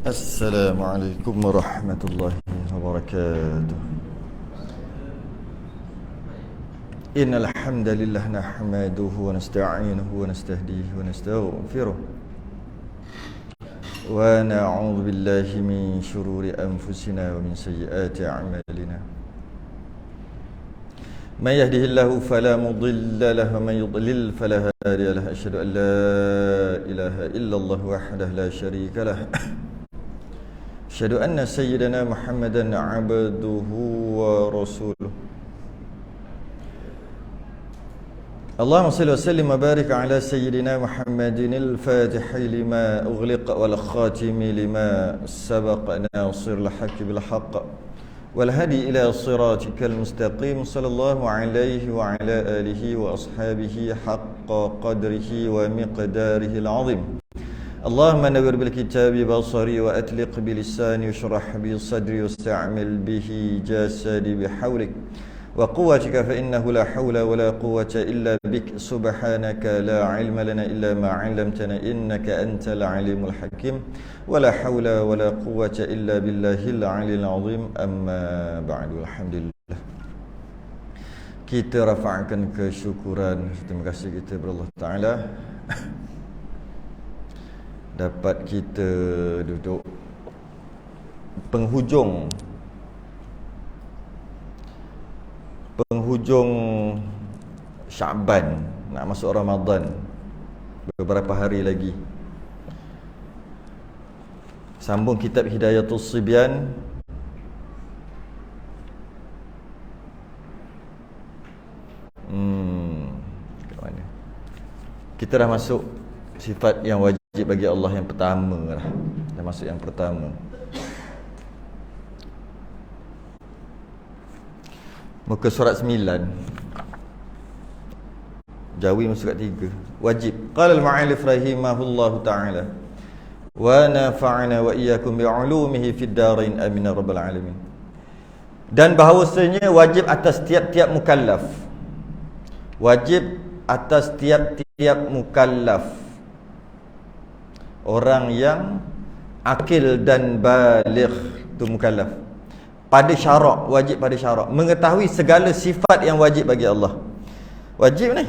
Assalamualaikum warahmatullahi wabarakatuh. Innal hamdalillah nahmaduhu wa nasta'inuhu wa nastahdihi wa nastaghfiruh wa na'udzu billahi min shururi anfusina wa min sayyiati a'malina. Man yahdihillahu fala mudilla lahu wa man yudlil fala hadiya lahu. Asyhadu an la ilaha illallah wahdahu la syarika lahu. Asyhadu anna sayyidana Muhammadan abduhu wa rasuluh. Allahumma salli wa sallim wa barik ala sayyidina Muhammadin al-fatihi lima ughliq wal khatimi lima sabaq nasiril haqqi bil haqq wal hadi ila siratikal mustaqim sallallahu alaihi wa ala alihi wa ashabihi haqqa qadrihi wa miqdarihi al-azim. اللهم نور بالكتاب بصري وأتلق بلساني واشرح بي صدري واستعمل به جسدي بحولك وقوتك فإنه لا حول ولا قوة إلا بك سبحانك لا علم لنا إلا ما علمتنا إنك أنت العليم الحكيم ولا حول ولا قوة إلا بالله العلي العظيم أما بعد. الحمد لله, kita rafa'kan kesyukuran, terima kasih kita kepada Allah Ta'ala dapat kita duduk penghujung Syaban, nak masuk Ramadan, beberapa hari lagi. Sambung kitab Hidayatus Sibyan. Kat mana? Kita dah masuk sifat yang wajib bagi Allah yang pertama lah. Dah masuk yang pertama. Muka surat 9. Jawi muka surat 3. Wajib. Qala al-mu'allif rahimahullahu ta'ala wa nafa'ana wa iyyakum bi'ulumihi fid darain amin ya rabbal alamin. Dan bahawasanya wajib atas tiap-tiap mukallaf. Wajib atas tiap-tiap mukallaf, orang yang akil dan baligh, tu mukallaf, pada syarak, wajib pada syarak, mengetahui segala sifat yang wajib bagi Allah. Wajib ni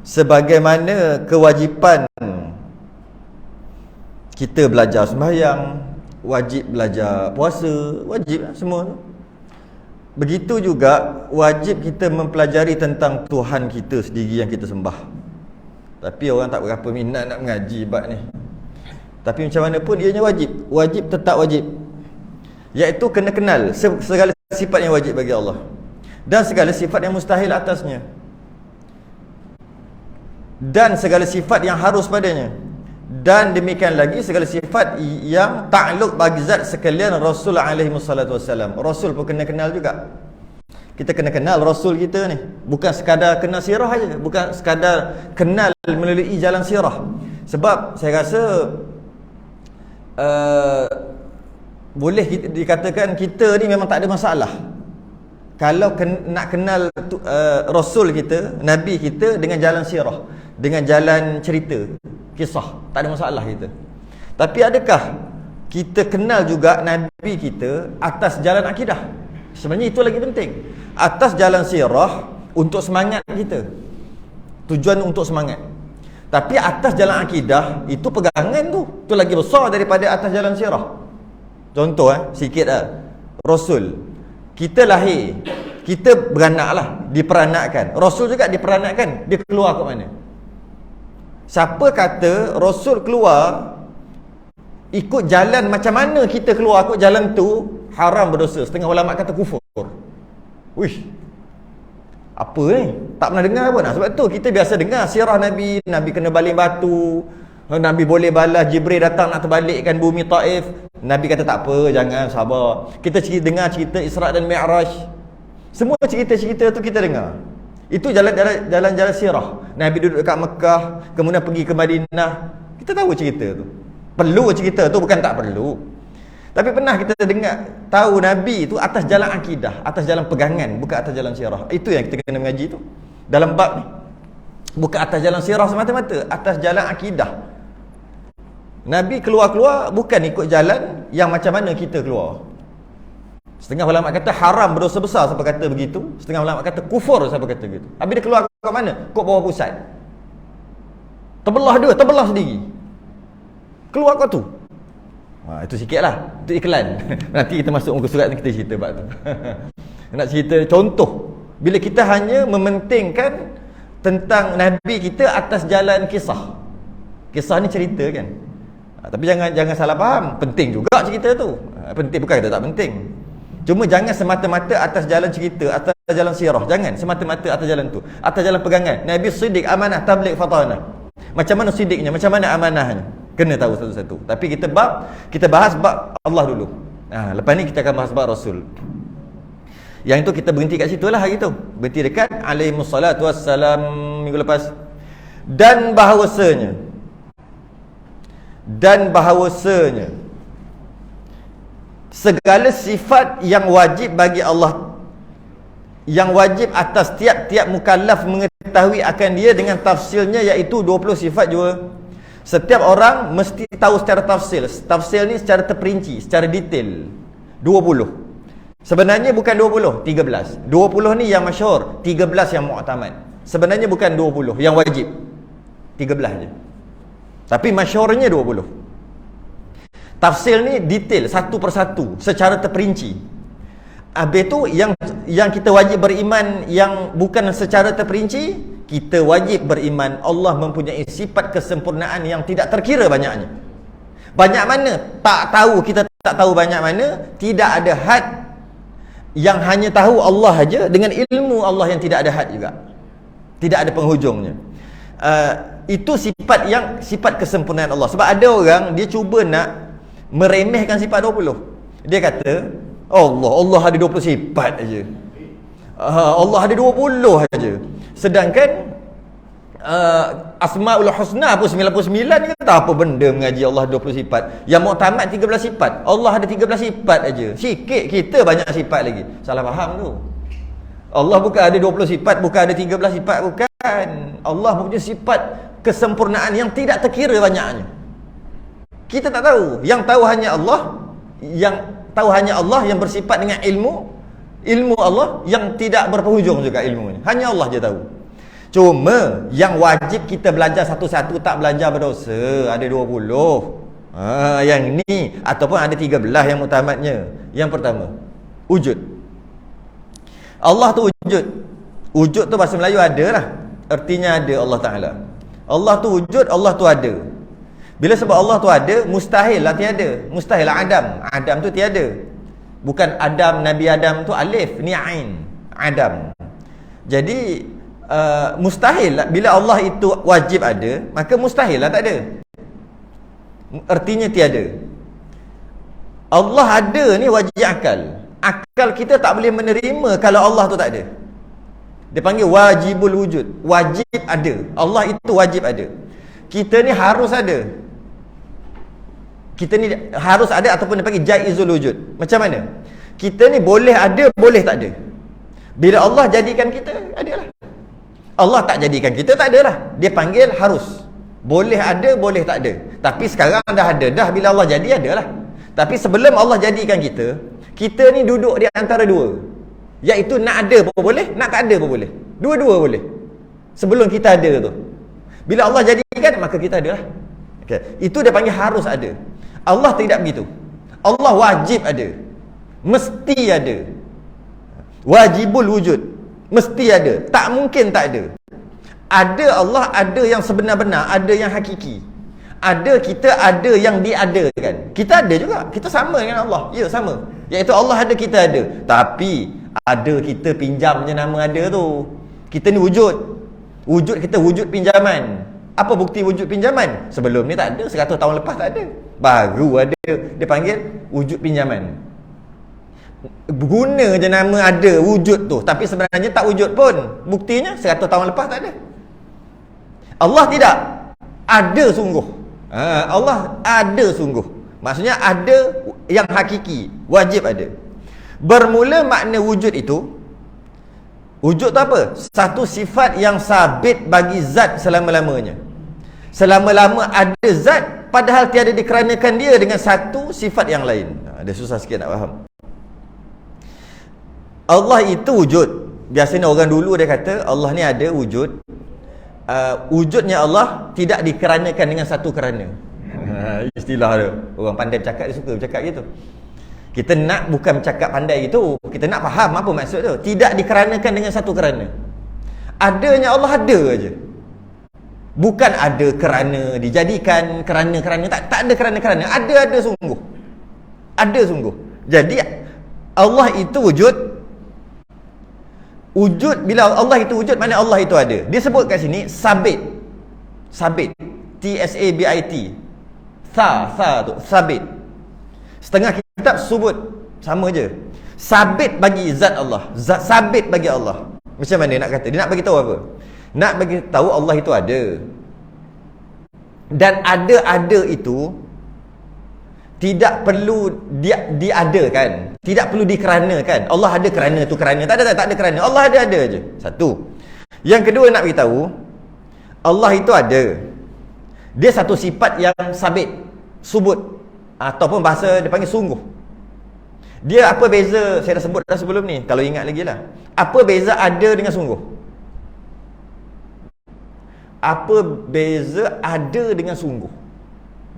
sebagaimana kewajipan kita belajar sembahyang, wajib belajar puasa, wajib semua tu. Begitu juga wajib kita mempelajari tentang Tuhan kita sendiri yang kita sembah. Tapi orang tak berapa minat nak mengaji bab ni. Tapi macam mana pun ianya wajib. Wajib tetap wajib, iaitu kena kenal segala sifat yang wajib bagi Allah dan segala sifat yang mustahil atasnya, dan segala sifat yang harus padanya, dan demikian lagi segala sifat yang takluk bagi zat sekalian Rasul alaihi wassalatu wassalam. Rasul pun kena kenal juga. Kita kena kenal Rasul kita ni, bukan sekadar kenal sirah aja, bukan sekadar kenal melalui jalan sirah. Sebab saya rasa boleh dikatakan kita ni memang tak ada masalah kalau nak kenal Rasul kita, Nabi kita dengan jalan sirah, dengan jalan cerita, kisah, tak ada masalah kita. Tapi adakah kita kenal juga Nabi kita atas jalan akidah? Sebenarnya itu lagi penting. Atas jalan sirah untuk semangat kita, tujuan untuk semangat. Tapi atas jalan akidah, itu pegangan tu lagi besar daripada atas jalan sirah. Contoh sikit Rasul, kita lahir, kita beranak lah, diperanakkan. Rasul juga diperanakkan, dia keluar ke mana? Siapa kata Rasul keluar ikut jalan macam mana kita keluar ikut jalan tu haram, berdosa? Setengah ulama kata kufur. Wish, apa ni? Tak pernah dengar pun. Sebab tu kita biasa dengar sirah Nabi. Nabi kena baling batu, Nabi boleh balas Jibril datang nak terbalikkan bumi Taif. Nabi kata tak apa, jangan, sabar. Kita dengar cerita Isra' dan Mi'raj. Semua cerita-cerita tu kita dengar. Itu jalan-jalan sirah. Nabi duduk dekat Mekah, kemudian pergi ke Madinah. Kita tahu cerita tu. Perlu cerita tu, bukan tak perlu. Tapi pernah kita dengar tahu Nabi itu atas jalan akidah, atas jalan pegangan, bukan atas jalan sirah. Itu yang kita kena mengaji tu dalam bab ni. Bukan atas jalan sirah semata-mata, atas jalan akidah. Nabi keluar-keluar bukan ikut jalan yang macam mana kita keluar. Setengah ulama kata haram, berdosa besar siapa kata begitu. Setengah ulama kata kufur siapa kata begitu. Habis dia keluar kat mana? Kok bawah pusat. Terbelah dia, terbelah sendiri. Keluar kat tu. Itu sikit lah. Itu iklan. Nanti kita masuk muka surat ni kita cerita bab tu. Nak cerita contoh. Bila kita hanya mementingkan tentang Nabi kita atas jalan kisah. Kisah ni cerita kan. Tapi jangan salah faham. Penting juga cerita tu. Penting, bukan kata tak penting. Cuma jangan semata-mata atas jalan cerita, atas jalan sirah. Jangan semata-mata atas jalan tu. Atas jalan pegangan. Nabi siddiq, amanah, tabligh, fatanah. Macam mana siddiqnya, macam mana amanahnya. Kena tahu satu-satu. Tapi kita bahas bab Allah dulu. Lepas ni kita akan bahas bab Rasul. Yang itu kita berhenti kat situ lah hari tu. Berhenti dekat alaihissalatu wassalam minggu lepas. Dan bahawasanya segala sifat yang wajib bagi Allah, yang wajib atas tiap-tiap mukallaf mengetahui akan dia dengan tafsilnya, iaitu 20 sifat juga. Setiap orang mesti tahu secara tafsil. Tafsil ni secara terperinci, secara detail. 20. Sebenarnya bukan 20, 13. 20 ni yang masyhur, 13 yang mu'tamad. Sebenarnya bukan 20 yang wajib. 13 je. Tapi masyhurnya 20. Tafsir ni detail satu persatu secara terperinci. Habis tu yang kita wajib beriman yang bukan secara terperinci, kita wajib beriman Allah mempunyai sifat kesempurnaan yang tidak terkira banyaknya. Banyak mana? Tak tahu, kita tak tahu banyak mana. Tidak ada had, yang hanya tahu Allah aja, dengan ilmu Allah yang tidak ada had juga. Tidak ada penghujungnya. Itu sifat kesempurnaan Allah. Sebab ada orang dia cuba nak meremehkan sifat 20. Dia kata Allah ada 20 sifat aja. Allah ada 20 aja. Sedangkan Asmaul Husna pun 99. Dia kata apa benda mengaji Allah 20 sifat. Yang muktamad 13 sifat. Allah ada 13 sifat aja. Sikit, kita banyak sifat lagi. Salah faham tu. Allah bukan ada 20 sifat, bukan ada 13 sifat, bukan. Allah mempunyai sifat kesempurnaan yang tidak terkira banyaknya. Kita tak tahu. Yang tahu hanya Allah, yang bersifat dengan ilmu Allah yang tidak berpenghujung juga ilmunya. Hanya Allah je tahu. Cuma yang wajib kita belajar satu-satu, tak belajar berdosa. Ada 20. Yang ni ataupun ada 13 yang muktamadnya. Yang pertama, wujud. Allah tu wujud. Wujud tu bahasa Melayu ada lah. Artinya ada Allah Ta'ala. Allah tu wujud, Allah tu ada. Bila sebab Allah tu ada, mustahil lah tiada. Mustahil lah Adam. Adam tu tiada. Bukan Adam, Nabi Adam tu alif, ni ain. Adam. Jadi mustahil lah. Bila Allah itu wajib ada, maka mustahil lah tak ada. Artinya tiada. Allah ada ni wajib akal. Akal kita tak boleh menerima kalau Allah tu tak ada. Dia panggil wajibul wujud. Wajib ada. Allah itu wajib ada. Kita ni harus ada. Kita ni harus ada ataupun dia panggil jaizul wujud. Macam mana? Kita ni boleh ada, boleh tak ada. Bila Allah jadikan kita, adalah. Allah tak jadikan kita, tak adalah. Dia panggil harus. Boleh ada, boleh tak ada. Tapi sekarang dah ada. Dah bila Allah jadi, adalah. Tapi sebelum Allah jadikan kita ni duduk di antara dua. Iaitu nak ada pun boleh, nak tak ada pun boleh. Dua-dua boleh. Sebelum kita ada tu. Bila Allah jadikan, maka kita adalah. Okay. Itu dia panggil harus ada. Allah tidak begitu. Allah wajib ada. Mesti ada. Wajibul wujud. Mesti ada. Tak mungkin tak ada. Ada Allah, ada yang sebenar-benar, ada yang hakiki. Ada kita, ada yang diadakan. Kita ada juga. Kita sama dengan Allah. Ya, sama. Iaitu Allah ada, kita ada. Tapi ada kita pinjamnya nama ada tu. Kita ni wujud. Wujud kita wujud pinjaman. Apa bukti wujud pinjaman? Sebelum ni tak ada, 100 tahun lepas tak ada. Baru ada. Dia panggil wujud pinjaman. Guna je nama ada, wujud tu. Tapi sebenarnya tak wujud pun. Buktinya 100 tahun lepas tak ada. Allah tidak. Ada sungguh. Allah ada sungguh. Maksudnya ada yang hakiki. Wajib ada. Bermula makna wujud itu, wujud tu apa? Satu sifat yang sabit bagi zat selama-lamanya. Selama-lama ada zat, padahal tiada dikeranakan dia dengan satu sifat yang lain. Dia susah sikit nak faham. Allah itu wujud. Biasanya orang dulu dia kata Allah ni ada wujud. Wujudnya Allah tidak dikeranakan dengan satu kerana. Istilah dia. Orang pandai bercakap dia suka bercakap gitu. Kita nak bukan bercakap pandai gitu. Kita nak faham apa maksud tu. Tidak dikeranakan dengan satu kerana. Adanya Allah ada aja. Bukan ada kerana dijadikan, kerana tak ada kerana. Ada sungguh. Ada sungguh. Jadi Allah itu wujud. Wujud, bila Allah itu wujud, mana Allah itu ada. Dia sebut kat sini sabit. Sabit. T-S-A-B-I-T. Sa tu, sabit. Setengah kitab sebut sama je. Sabit bagi zat Allah. Sabit bagi Allah. Macam mana nak kata? Dia nak bagi tahu apa? Nak bagi tahu Allah itu ada. Dan ada itu tidak perlu diadakan, tidak perlu dikeranakan. Allah ada kerana tu kerana. Tak ada kerana. Allah ada aja. Satu. Yang kedua nak bagi tahu Allah itu ada. Dia satu sifat yang sabit, subut, ataupun bahasa dia panggil sungguh. Dia apa beza, saya dah sebut dah sebelum ni, kalau ingat lagi lah. Apa beza ada dengan sungguh? Apa beza ada dengan sungguh?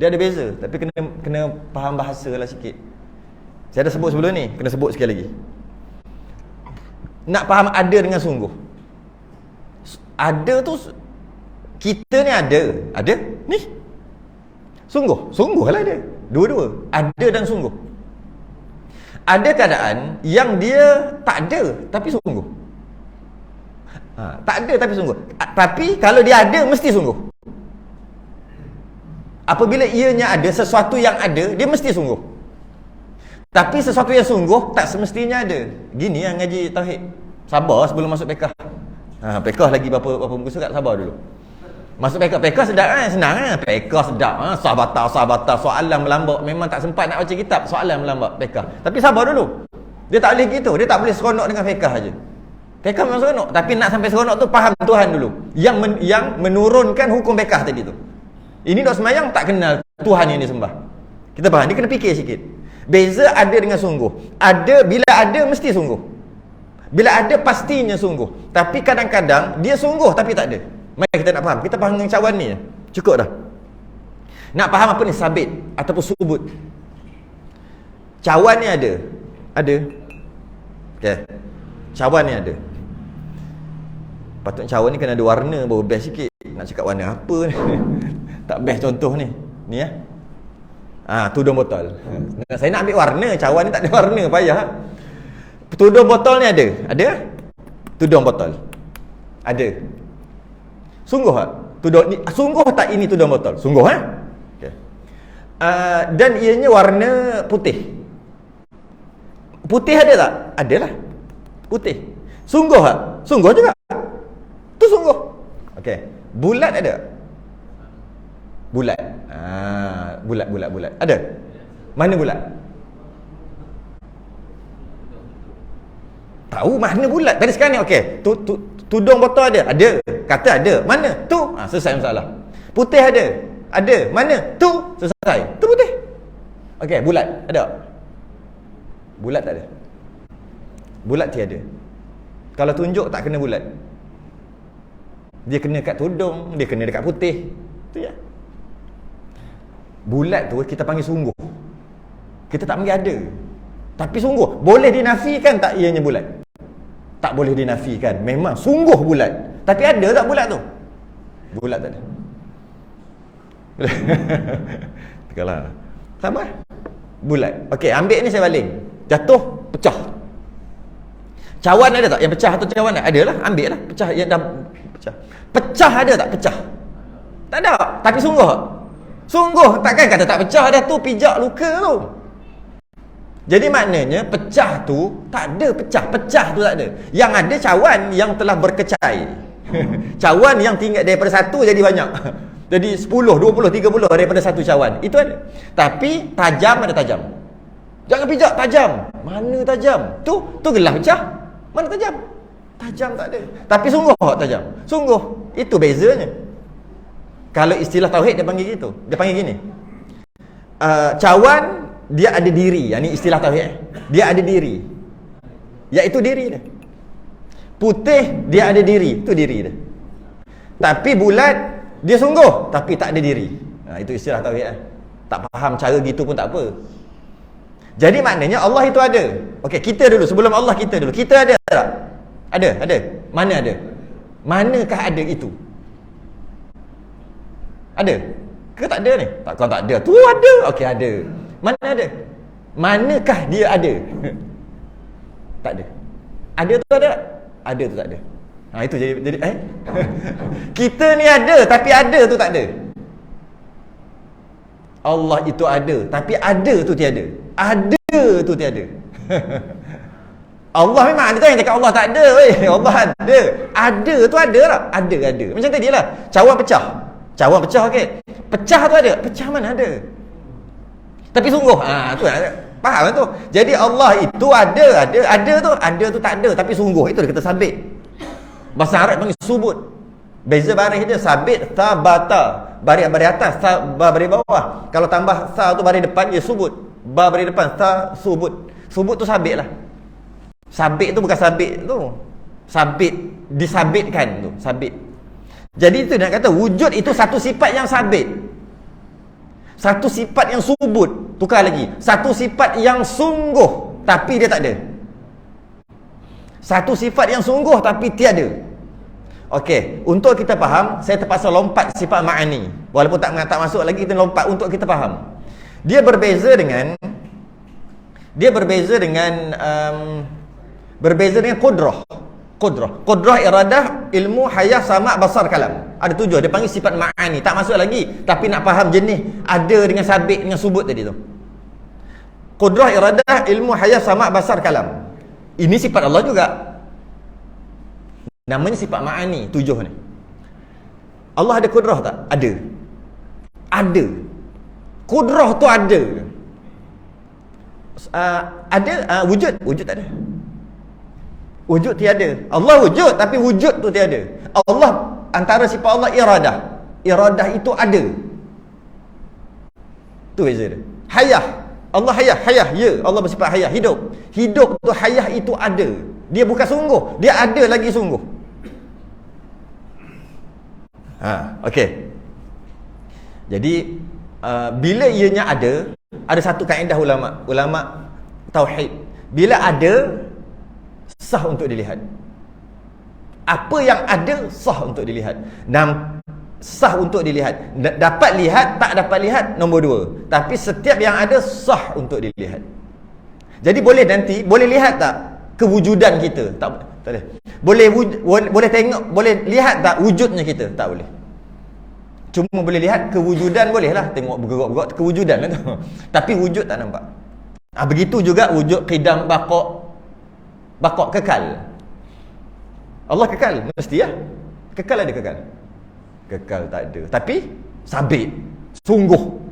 Dia ada beza, tapi kena faham bahasa lah sikit. Saya dah sebut sebelum ni, kena sebut sekali lagi. Nak faham ada dengan sungguh. Ada tu, kita ni ada ni. Sungguh lah ada. Dua-dua, ada dan sungguh. Ada keadaan yang dia tak ada tapi sungguh. Tak ada tapi sungguh. Tapi kalau dia ada mesti sungguh. Apabila ianya ada, sesuatu yang ada, dia mesti sungguh. Tapi sesuatu yang sungguh tak semestinya ada. Gini yang ngaji tauhid. Sabar sebelum masuk fiqh. Fiqh lagi berapa muka surat, sabar dulu. Masuk fiqh sedap kan? Senang kan? Fiqh sedap. Sahabatah, soalan melambak. Memang tak sempat nak baca kitab, soalan melambak fiqh. Tapi sabar dulu. Dia tak boleh gitu. Dia tak boleh seronok dengan fiqh aja. Fiqh memang seronok, tapi nak sampai seronok tu faham Tuhan dulu. Yang menurunkan hukum fiqh tadi tu. Ini dok semayang tak kenal Tuhan yang disembah. Kita faham, dia kena fikir sikit. Beza ada dengan sungguh. Ada, bila ada mesti sungguh. Bila ada pastinya sungguh. Tapi kadang-kadang dia sungguh tapi tak ada. Mari kita nak faham. Kita faham dengan cawan ni cukup dah. Nak faham apa ni sabit ataupun subut. Cawan ni ada. Okey. Cawan ni ada. Patut cawan ni kena ada warna baru best sikit. Nak cakap warna apa ni? Tak best contoh ni. Ni tudung botol. Saya nak ambil warna, cawan ni tak ada warna, payah. Tudung botol ni ada? Ada? Tudung botol. Ada. Sungguh tak? Sungguh tak ini tudung botol? Sungguh Okay. Dan ianya warna putih. Putih ada tak? Adalah. Putih. Sungguh tak? Sungguh juga. Tu sungguh. Okey. Bulat ada? Bulat. Bulat. Ada? Mana bulat? Tahu mana bulat. Tadi sekarang ni okey. Tudung botol ada? Ada. Kata ada. Mana? Tu. Selesai masalah. Putih ada? Ada. Mana? Tu. Selesai. Tu putih. Okey, bulat ada? Bulat tak ada. Bulat tiada. Kalau tunjuk tak kena bulat. Dia kena kat tudung, dia kena dekat putih. Tu ya. Bulat tu kita panggil sungguh. Kita tak panggil ada. Tapi sungguh. Boleh dinafikan tak ianya bulat? Tak boleh dinafikan. Memang sungguh bulat. Tapi ada tak bulat tu? Bulat tak ada. Tekalah. Sabar. Bulat. Okey, ambil ni saya baling. Jatuh, pecah. Cawan ada tak? Yang pecah tu cawan ada lah. Ambil lah. Pecah yang dah pecah. Pecah ada tak? Pecah. Tak ada. Tapi sungguh tak? Sungguh. Takkan kata tak pecah dah tu pijak luka tu. Jadi maknanya pecah tu tak ada pecah. Pecah tu tak ada. Yang ada cawan yang telah berkecai. Cawan yang tinggal daripada satu jadi banyak. Jadi 10, 20, 30 daripada satu cawan. Itu ada. Tapi tajam ada tajam. Jangan pijak tajam. Mana tajam? Tu gelas pecah. Mana tajam? Tajam tak ada. Tapi sungguh tak tajam. Sungguh. Itu bezanya. Kalau istilah tauhid dia panggil gitu. Dia panggil gini. cawan dia ada diri. Ini istilah tauhid. Dia ada diri, iaitu diri dia. Putih dia ada diri, itu diri dia. Tapi bulat dia sungguh tapi tak ada diri. Itu istilah tauhid. Tak faham cara gitu pun tak apa. Jadi maknanya Allah itu ada. Okey, kita dulu, sebelum Allah kita dulu. Kita ada tak? Ada. Mana ada? Manakah ada itu? Ada? Ke tak ada ni? Tak, kalau tak ada. Tu ada. Okey, ada. Mana ada? Manakah dia ada? Tak ada. Ada tu ada? Ada tu tak ada. Itu jadi kita ni ada tapi ada tu tak ada. Allah itu ada tapi ada tu tiada. Ada tu tiada. Allah memang ada, yang cakap Allah tak ada weh. Allah ada. Ada tu ada tak? Ada. Macam tadilah. Cawan pecah okey. Pecah tu ada. Pecah mana ada? Tapi sungguh. Tu ada. Faham tu? Jadi Allah itu ada tu tak ada tapi sungguh. Itu dia kata sabit. Bahasa Arab panggil subut. Beza baris dia sabit, tabata. Baris atas, baris bawah. Kalau tambah sa tu baris depan dia subut. Baris depan sa subut. Subut tu sabit lah. Sabit tu bukan sabit tu. Sabit disabitkan tu, sabit. Jadi itu nak kata wujud itu satu sifat yang sabit. Satu sifat yang subut. Tukar lagi. Satu sifat yang sungguh tapi dia tak ada. Satu sifat yang sungguh tapi tiada. Okey, untuk kita faham, saya terpaksa lompat sifat ma'ani. Walaupun tak masuk lagi, kita lompat untuk kita faham. Dia berbeza dengan qudrah. Qudrah, iradah, ilmu, hayah, sama', basar, kalam. Ada 7. Dia panggil sifat ma'ani. Tak masuk lagi, tapi nak faham jenis ada dengan sabit dengan subut tadi tu. Qudrah, iradah, ilmu, hayah, sama', basar, kalam. Ini sifat Allah juga. Namanya sifat ma'ani, 7 ni. Allah ada qudrah tak? Ada. Qudrah tu ada. Wujud tak ada. Wujud tiada. Allah wujud tapi wujud tu tiada. Allah, antara sifat Allah iradah. Iradah itu ada. Tu beza dia. Hayah. Allah hayah, ya. Allah bersifat hayah, hidup. Hidup tu, hayah itu ada. Dia bukan sungguh, dia ada lagi sungguh. Okey. Jadi bila ianya ada satu kaedah ulama tauhid. Bila ada, sah untuk dilihat. Apa yang ada sah untuk dilihat. Sah untuk dilihat. Dapat lihat, tak dapat lihat, nombor 2. Tapi setiap yang ada sah untuk dilihat. Jadi boleh lihat tak kewujudan kita? Tak boleh. Boleh tengok, boleh lihat tak wujudnya kita? Tak boleh. Cuma boleh lihat kewujudan, boleh lah. Tengok bergerak-gerak kewujudan lah tu. Tapi wujud tak nampak. Begitu juga wujud qidam, baqaq, kekal. Allah kekal, mesti ya. Kekal ada kekal. Kekal tak ada. Tapi sabit, sungguh.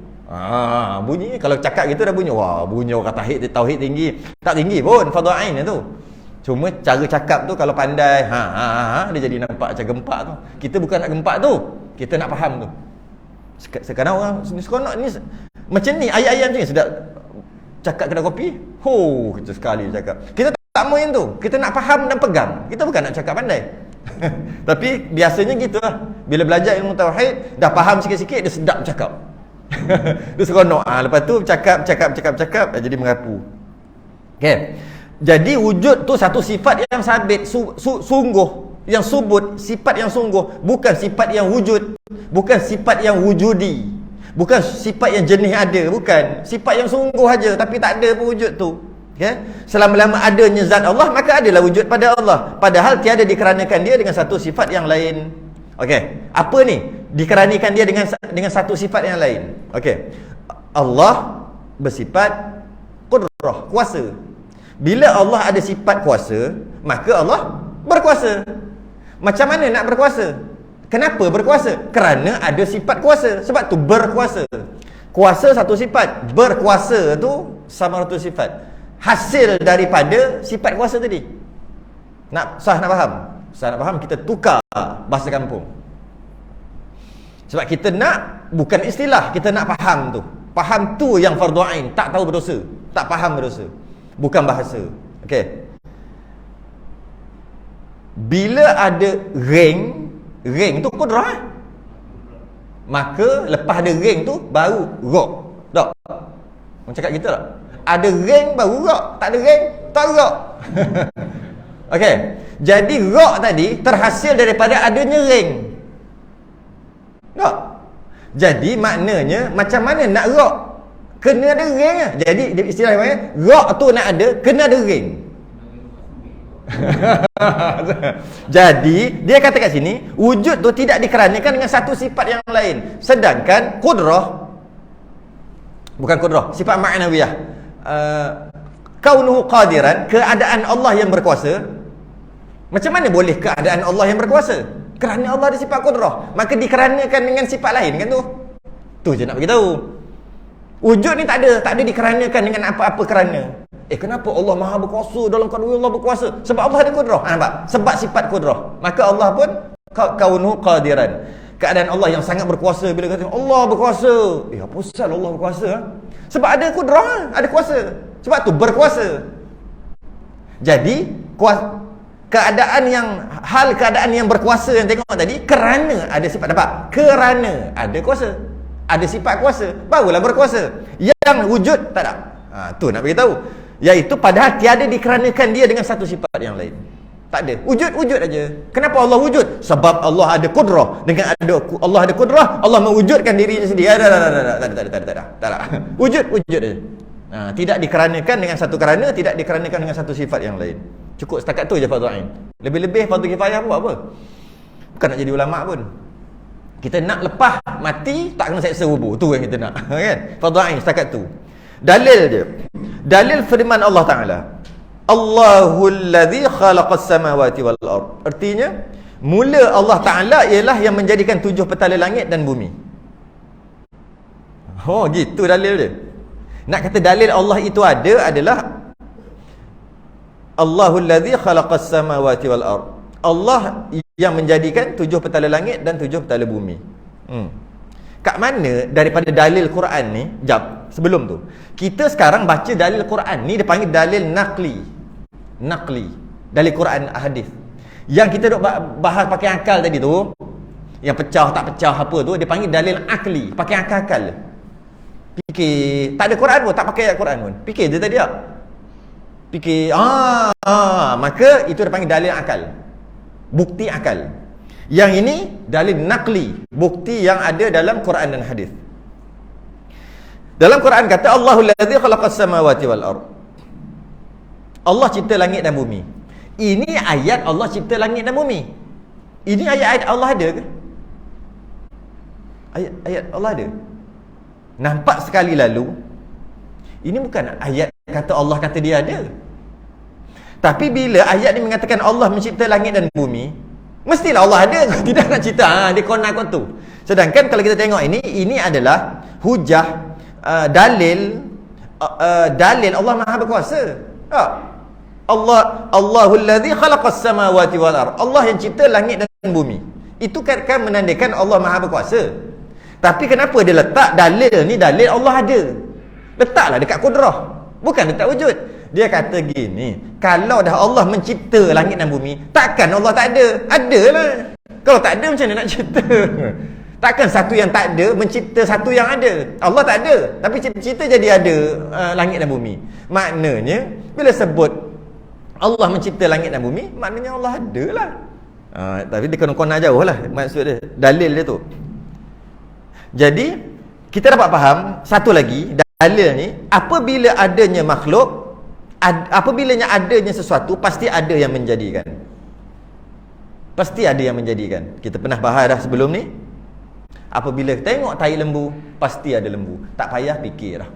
Bunyi kalau cakap gitu dah bunyi. Wah, bunyi orang tauhid tinggi. Tak tinggi pun fardhu ain tu. Cuma cara cakap tu kalau pandai, dia jadi nampak macam gempak tu. Kita bukan nak gempak tu. Kita nak faham tu. Sekarang orang seronok ni macam ni, ayat-ayat macam ni sedap cakap kedai kopi. Kita sekali cakap. Kita tak mahu yang tu. Kita nak faham dan pegang. Kita bukan nak cakap pandai. Tapi biasanya gitulah. Bila belajar ilmu tauhid, dah faham sikit-sikit, dia sedap cakap. Dia seronok. Lepas tu cakap jadi merapu. Okey. Jadi wujud tu satu sifat yang sabit, sungguh, yang subut, sifat yang sungguh, bukan sifat yang wujud, bukan sifat yang wujudi, bukan sifat yang jenis ada, bukan sifat yang sungguh aja tapi tak ada pun wujud tu. Okay? Selama-lama adanya zat Allah, maka adalah wujud pada Allah. Padahal tiada dikeranakan dia dengan satu sifat yang lain. Okey, apa ni? Dikeranikan dia dengan satu sifat yang lain. Okey. Allah bersifat qudrah, kuasa. Bila Allah ada sifat kuasa, maka Allah berkuasa. Macam mana nak berkuasa? Kenapa berkuasa? Kerana ada sifat kuasa. Sebab tu berkuasa. Kuasa satu sifat, berkuasa tu sama satu sifat. Hasil daripada sifat kuasa tadi. Nak faham? Sah nak faham, kita tukar bahasa kampung. Sebab kita nak, bukan istilah, kita nak faham tu. Faham tu yang fardu ain, tak tahu berdosa, tak faham berdosa. Bukan bahasa. Okey. Bila ada ring tu kudrah. Maka lepas ada ring tu baru rock. Tak? Orang cakap kita tak? Ada ring baru rock, tak ada ring tak rock. Okey. Jadi rock tadi terhasil daripada adanya ring. Tak? Jadi maknanya macam mana nak rock? Kena ada ring lah. Jadi istilah namanya rock tu nak ada, kena ada ring. Jadi dia kata kat sini wujud tu tidak dikeranakan dengan satu sifat yang lain. Sedangkan kudrah, bukan kudrah, sifat ma'nawiyah, kaunuhu qadiran, keadaan Allah yang berkuasa. Macam mana boleh keadaan Allah yang berkuasa? Kerana Allah ada sifat kudrah, maka dikeranakan dengan sifat lain kan tu. Tu je nak bagi tahu. Wujud ni tak ada dikeranakan dengan apa-apa kerana. Kenapa Allah Maha berkuasa dalam keadaan Allah berkuasa? Sebab Allah ada kudrah. Nampak? Sebab sifat kudrah. Maka Allah pun kaunuhu qadiran. Keadaan Allah yang sangat berkuasa. Bila kata Allah berkuasa, apa pasal Allah berkuasa? Sebab ada kudrah, ada kuasa. Sebab tu berkuasa. Jadi keadaan yang berkuasa yang tengok tadi, kerana ada sifat, nampak? Kerana ada kuasa, ada sifat kuasa, barulah berkuasa. Yang wujud tak ada. Tu nak beritahu. Iaitu padahal tiada dikeranakan dia dengan satu sifat yang lain. Tak ada. Wujud aja. Kenapa Allah wujud? Sebab Allah ada kudrah. Dengan Allah ada kudrah, Allah mewujudkan dirinya sendiri. Tak. Wujud aja. Tidak dikeranakan dengan satu kerana, tidak dikeranakan dengan satu sifat yang lain. Cukup setakat tu je fardu ain. Lebih-lebih fardu kifayah buat apa? Bukan nak jadi ulama pun. Kita nak lepas mati tak kena seksa wuduk. Tu yang kita nak. Kan? Fardu ain setakat tu. Dalil dia. Dalil firman Allah Ta'ala. Allahul ladzi khalaqas samawati wal ard. Artinya, mula Allah Ta'ala ialah yang menjadikan 7 petala langit dan bumi. Oh, gitu dalil dia. Nak kata dalil Allah itu ada adalah Allahul ladzi khalaqas samawati wal ard. Allah yang menjadikan 7 petala langit dan 7 petala bumi. Kat mana daripada dalil Quran ni? Sebelum tu, kita sekarang baca dalil Quran ni, dia panggil dalil naqli. Dalil Quran hadis. Yang kita duk bahas pakai akal tadi tu, yang pecah tak pecah apa tu, dia panggil dalil akli, pakai akal. Fikir, tak ada Quran pun, tak pakai ayat Quran pun. Fikir dia tadi tak? Fikir, maka itu dia panggil dalil akal. Bukti akal. Yang ini dalil naqli, bukti yang ada dalam Quran dan hadis. Dalam Quran kata Allahul ladzi khalaqas samawati wal ard. Allah cipta langit dan bumi. Ini ayat Allah cipta langit dan bumi. Ini ayat-ayat Allah ada ke? Ayat Allah ada. Nampak sekali lalu, ini bukan ayat kata Allah kata dia ada. Tapi bila ayat ni mengatakan Allah mencipta langit dan bumi, mestilah Allah ada. Tidak nak cerita dia konak tu. Sedangkan kalau kita tengok ini adalah hujah, dalil Allah Maha berkuasa. Allahul ladzi khalaqas samawati wal ard. Allah yang cipta langit dan bumi. Itu kan menandakan Allah Maha berkuasa. Tapi kenapa dia letak dalil ni, dalil Allah ada? Letaklah dekat kudrah, bukan letak wujud. Dia kata gini, kalau dah Allah mencipta langit dan bumi, takkan Allah tak ada? Adalah. Kalau tak ada, macam mana nak cipta? Takkan satu yang tak ada mencipta satu yang ada. Allah tak ada, tapi cipta jadi ada langit dan bumi. Maknanya bila sebut Allah mencipta langit dan bumi, maknanya Allah ada lah. Tapi dia kena jauh lah maksud dia, dalil dia tu. Jadi kita dapat faham satu lagi dalil ni, apabila adanya makhluk, apabila adanya sesuatu, pasti ada yang menjadikan. Pasti ada yang menjadikan. Kita pernah bahas dah sebelum ni. Apabila tengok tai lembu, pasti ada lembu. Tak payah fikir dah.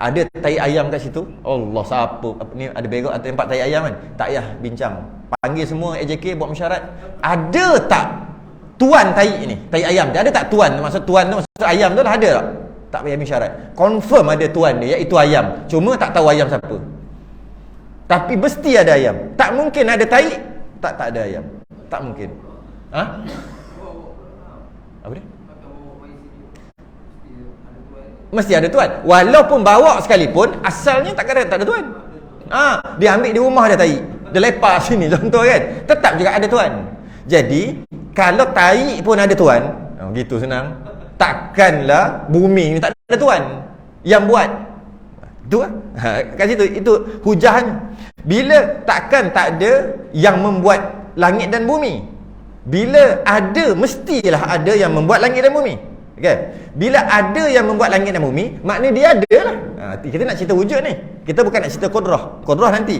Ada tai ayam kat situ, Allah siapa ni, ada berak atau tempat tai ayam kan, tak payah bincang. Panggil semua AJK buat mesyuarat. Ada tak tuan tai ni, tai ayam dia ada tak tuan? Maksud tuan tu maksud ayam tu lah, ada tak? Tak payah mesyuarat. Confirm ada tuan dia, iaitu ayam. Cuma tak tahu ayam siapa. Tapi mesti ada ayam. Tak mungkin ada tai tak ada ayam. Tak mungkin. Apa dia? mesti ada Tuhan. Walaupun bawa sekalipun, asalnya tak ada Tuhan. Dia ambil di rumah dia tahi, dia lepak sini contoh kan, tetap juga ada Tuhan. Jadi kalau tahi pun ada Tuhan, gitu senang, takkanlah bumi ni tak ada Tuhan yang buat. Itu kat situ, itu hujahnya. Bila takkan tak ada yang membuat langit dan bumi? Bila ada, mestilah ada yang membuat langit dan bumi. Okay. Bila ada yang membuat langit dan bumi, maknanya dia ada lah. Kita nak cerita wujud ni, kita bukan nak cerita qudrah. Qudrah nanti.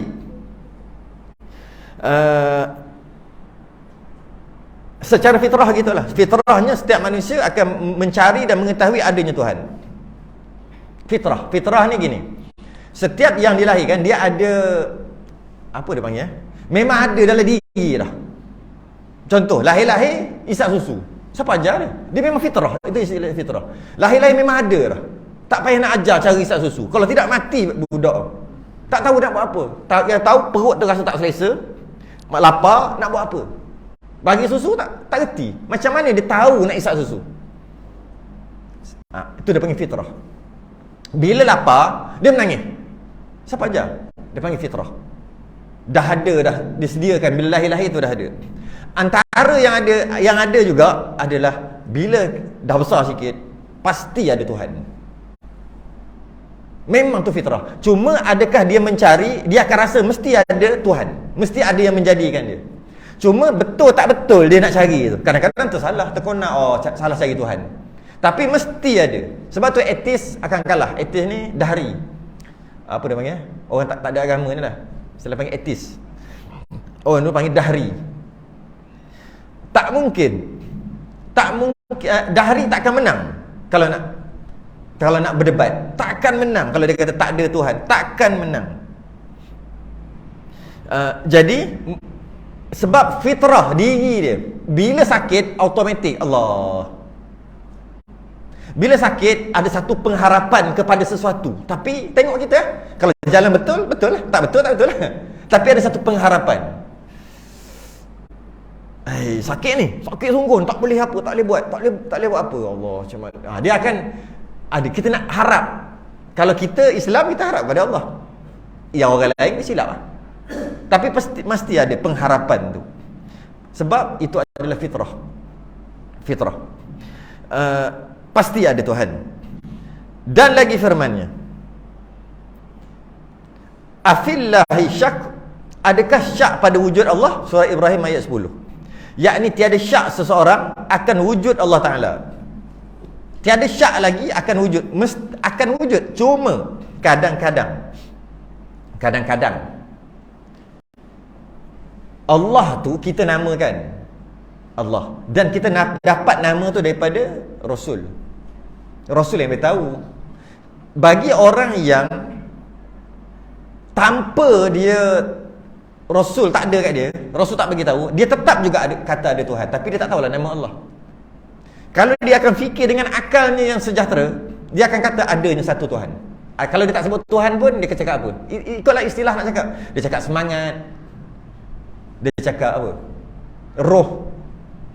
Secara fitrah gitulah. Fitrahnya setiap manusia akan mencari dan mengetahui adanya Tuhan. Fitrah ni gini, setiap yang dilahirkan dia ada, apa dia panggil, memang ada dalam diri dah. Contoh, lahir-lahir isap susu, siapa ajar dia memang fitrah. Itu istilah fitrah. Lahir-lahir memang ada dah. Tak payah nak ajar cara isap susu. Kalau tidak mati budak, tak tahu nak buat apa. Yang tahu perut tu rasa tak selesa, lapar, nak buat apa. Bagi susu tak reti. Macam mana dia tahu nak isap susu? Itu dia panggil fitrah. Bila lapar, dia menangis. Siapa ajar? Dia panggil fitrah. Dah ada dah disediakan, bila lahir-lahir tu dah ada. Antara yang ada juga adalah bila dah besar sikit, pasti ada Tuhan. Memang tu fitrah. Cuma adakah dia mencari, dia akan rasa mesti ada Tuhan, mesti ada yang menjadikan dia. Cuma betul tak betul dia nak cari tu. Kadang-kadang tersalah, terkonak, salah cari Tuhan. Tapi mesti ada. Sebab tu etis akan kalah. Etis ni dahari. Apa dia panggil? Orang tak ada agama ni lah. Setelah panggil etis. Orang tu panggil dahari. Tak mungkin. Dahari takkan menang kalau nak berdebat. Takkan menang kalau dia kata tak ada Tuhan. Takkan menang. Jadi sebab fitrah diri dia, bila sakit automatik Allah. Bila sakit ada satu pengharapan kepada sesuatu. Tapi tengok kita, kalau jalan betul lah, tak betul lah. Tapi ada satu pengharapan. Sakit ni, sakit sungguh, tak boleh apa, tak boleh buat apa. Allah, macam mana? Dia akan ada, kita nak harap. Kalau kita Islam, kita harap pada Allah. Ya, orang lain dia silap lah. Tapi mesti ada pengharapan tu. Sebab itu adalah fitrah. Pasti ada Tuhan. Dan lagi firman-Nya, afillahi syak, adakah syak pada wujud Allah? Surah Ibrahim ayat 10. Yakni tiada syak seseorang akan wujud Allah Ta'ala. Tiada syak lagi akan wujud. Akan wujud. Cuma kadang-kadang Allah tu kita namakan Allah, dan kita dapat nama tu daripada Rasul yang beritahu. Bagi orang yang tanpa dia Rasul tak ada kat dia, Rasul tak bagi tahu, dia tetap juga kata ada Tuhan, tapi dia tak tahulah nama Allah. Kalau dia akan fikir dengan akalnya yang sejahtera, dia akan kata adanya satu Tuhan. Kalau dia tak sebut Tuhan pun, dia akan cakap apa? Ikutlah istilah nak cakap. Dia cakap semangat, dia cakap apa? Roh.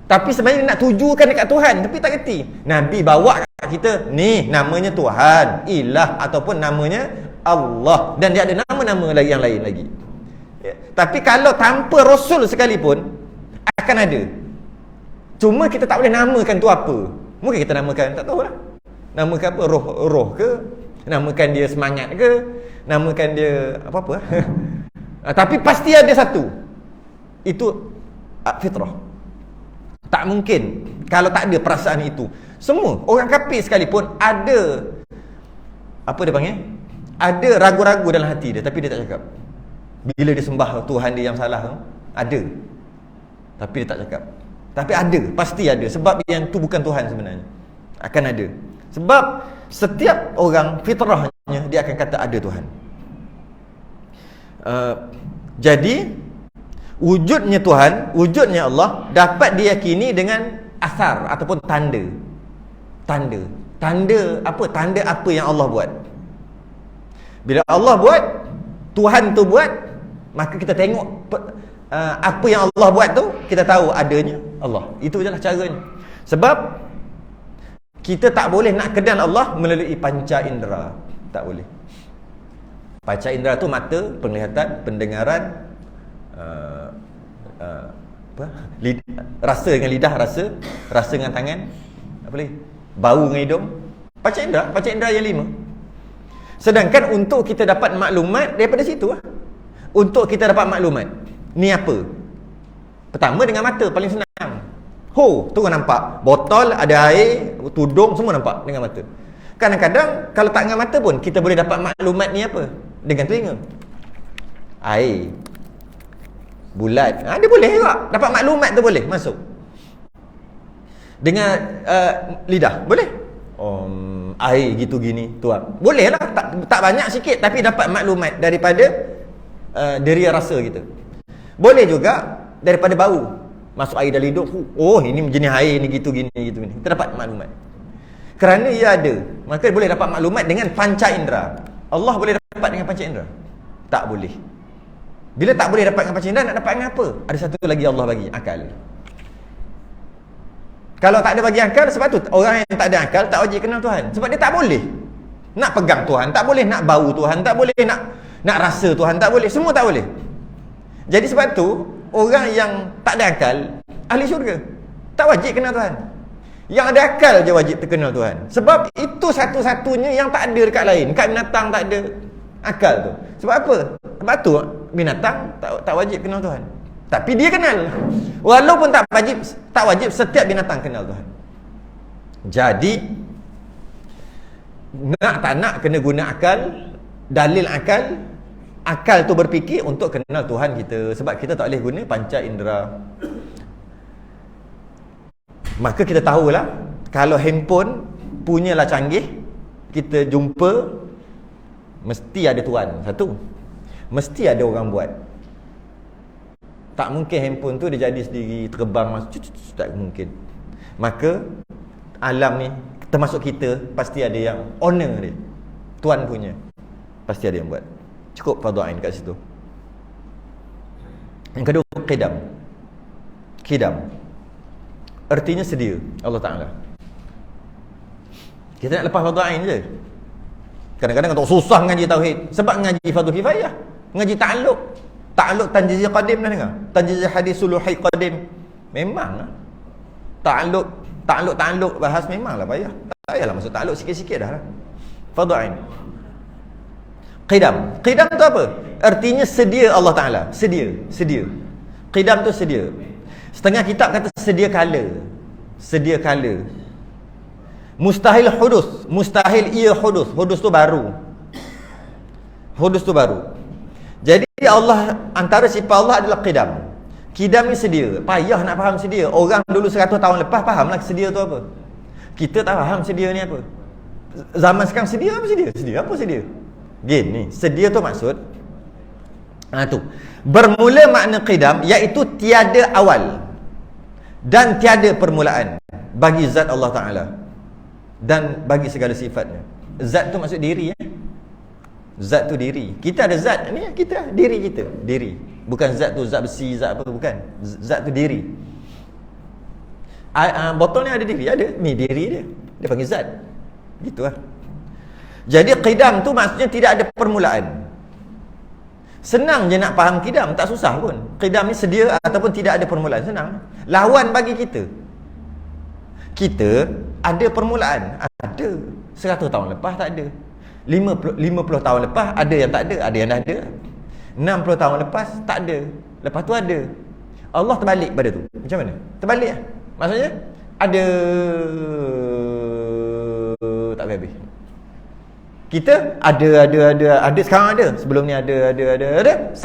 Tapi sebenarnya dia nak tujukan dekat Tuhan, tapi tak kerti. Nabi bawa kat kita, ni namanya Tuhan, ilah, ataupun namanya Allah. Dan dia ada nama-nama lagi yang lain lagi. Tapi kalau tanpa Rasul sekalipun, akan ada. Cuma kita tak boleh namakan tu apa. Mungkin kita namakan, tak tahulah. Namakan apa? Roh ke? Namakan dia semangat ke? Namakan dia apa-apa. Tapi pasti ada satu. Itu fitrah. Tak mungkin kalau tak ada perasaan itu. Semua orang kafir sekalipun ada, apa dia panggil, ada ragu-ragu dalam hati dia, tapi dia tak cakap. Bila dia sembah Tuhan dia yang salah tu, ada, tapi dia tak cakap. Tapi ada, pasti ada. Sebab yang tu bukan Tuhan sebenarnya. Akan ada. Sebab setiap orang fitrahnya dia akan kata ada Tuhan. Jadi wujudnya Tuhan, wujudnya Allah dapat diyakini dengan asar ataupun tanda. Tanda apa? Tanda apa yang Allah buat. Bila Allah buat, Tuhan tu buat, maka kita tengok apa yang Allah buat tu, kita tahu adanya Allah. Itu je lah caranya. Sebab Kita tak boleh nak kenal Allah melalui panca indera. Tak boleh. Panca indera tu mata, penglihatan, pendengaran, rasa dengan lidah, rasa dengan tangan, apa lagi? Bau dengan hidung. Panca indera yang 5. Sedangkan untuk kita dapat maklumat daripada situ lah. Untuk kita dapat maklumat, ni apa? Pertama dengan mata, paling senang. Tu kan nampak. Botol, ada air, tudung, semua nampak dengan mata. Kadang-kadang kalau tak dengan mata pun kita boleh dapat maklumat ni apa? Dengan telinga. Air, bulat, dia boleh juga. Dapat maklumat tu boleh masuk. Dengan lidah, boleh? Air gitu gini, tuang. Boleh lah, tak banyak sikit, tapi dapat maklumat daripada deria rasa kita. Boleh juga daripada bau. Masuk air dalam hidung, ini jenis air ni gitu gini. Kita dapat maklumat. Kerana ia ada, maka boleh dapat maklumat dengan panca indera. Allah boleh dapat dengan panca indera? Tak boleh. Bila tak boleh dapat dengan panca indera, nak dapat dengan apa? Ada satu lagi Allah bagi, akal. Kalau tak ada bagi akal, sebab tu orang yang tak ada akal tak wajib kenal Tuhan. Sebab dia tak boleh nak pegang Tuhan, tak boleh nak bau Tuhan, tak boleh nak rasa Tuhan, tak boleh, semua tak boleh. Jadi sebab tu orang yang tak ada akal, ahli syurga, tak wajib kenal Tuhan. Yang ada akal je wajib terkenal Tuhan. Sebab itu satu-satunya yang tak ada dekat lain. Dekat binatang tak ada akal tu. Sebab apa? Sebab tu binatang tak wajib kenal Tuhan. Tapi dia kenal. Walaupun tak wajib setiap binatang kenal Tuhan. Jadi nak tak nak kena guna akal, dalil akal. Akal tu berfikir untuk kenal Tuhan kita. Sebab kita tak boleh guna panca indera. Maka kita tahulah, kalau handphone punyalah canggih, kita jumpa mesti ada tuan satu. Mesti ada orang buat. Tak mungkin handphone tu dia jadi sendiri, terbang masuk, tak mungkin. Maka alam ni, termasuk kita, pasti ada yang owner dia, tuan punya. Pasti ada yang buat. Cukup fardhu ain kat situ. Yang kedua, qidam. Artinya sedia Allah Ta'ala. Kita nak lepas fardhu ain je. Kadang-kadang kata susah mengaji tauhid. Sebab mengaji fardhu kifayah, mengaji ta'alluq tanjizi qadim dah dengar. Tanjizi hadis suluhi qadim. Memang lah. Ta'alluq bahas memanglah payah. Tak payahlah masuk ta'alluq sikit-sikit dah lah. Fardhu ain. Qidam tu apa? Artinya sedia Allah Ta'ala. Sedia. Qidam tu sedia. Setengah kitab kata sedia kala. Mustahil hudus. Mustahil ia hudus. Hudus tu baru. Jadi Allah, antara sifat Allah adalah qidam. Qidam ni sedia. Payah nak faham sedia. Orang dulu 100 tahun lepas fahamlah sedia tu apa. Kita tak faham sedia ni apa. Zaman sekarang sedia apa sedia? Sedia apa sedia? Gini, sedia tu maksud tu. Bermula makna qidam iaitu tiada awal dan tiada permulaan bagi zat Allah Ta'ala dan bagi segala sifatnya. Zat tu maksud diri. Zat tu diri. Kita ada zat ni, kita diri kita. Diri. Bukan zat tu zat besi, zat apa, bukan. Zat tu diri. Botol ni ada diri, ada. Ni diri dia. Dia panggil zat. Gitu lah. Jadi qidam tu maksudnya tidak ada permulaan. Senang je nak faham qidam, tak susah pun. Qidam ni sedia ataupun tidak ada permulaan, senang. Lawan bagi kita. Kita ada permulaan, ada. 100 tahun lepas tak ada. 50 tahun lepas ada yang tak ada, ada yang dah ada. 60 tahun lepas tak ada, lepas tu ada. Allah terbalik pada tu. Macam mana? Terbalik lah. Maksudnya ada tak habis. Kita ada sekarang ada, sebelum ni ada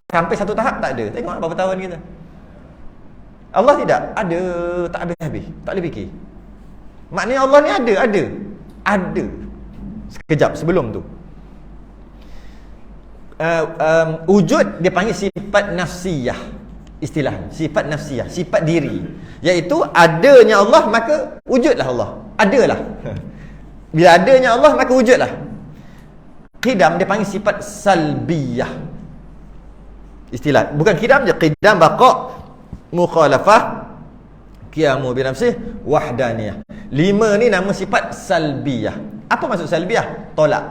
sampai satu tahap tak ada. Tengok berapa tahun kita. Allah tidak ada, tak habis-habis, tak boleh fikir. Maknanya Allah ni ada sekejap sebelum tu. Wujud dia panggil sifat nafsiyah, istilah sifat nafsiyah, sifat diri, iaitu adanya Allah maka wujudlah Allah, adalah. Bila adanya Allah maka wujudlah. Qidam dia panggil sifat salbiyah, istilah. Bukan qidam je, qidam, baqa', mukhalafah, qiyamu bi nafsih, wahdaniyah. 5 ni nama sifat salbiyah. Apa maksud salbiyah? Tolak,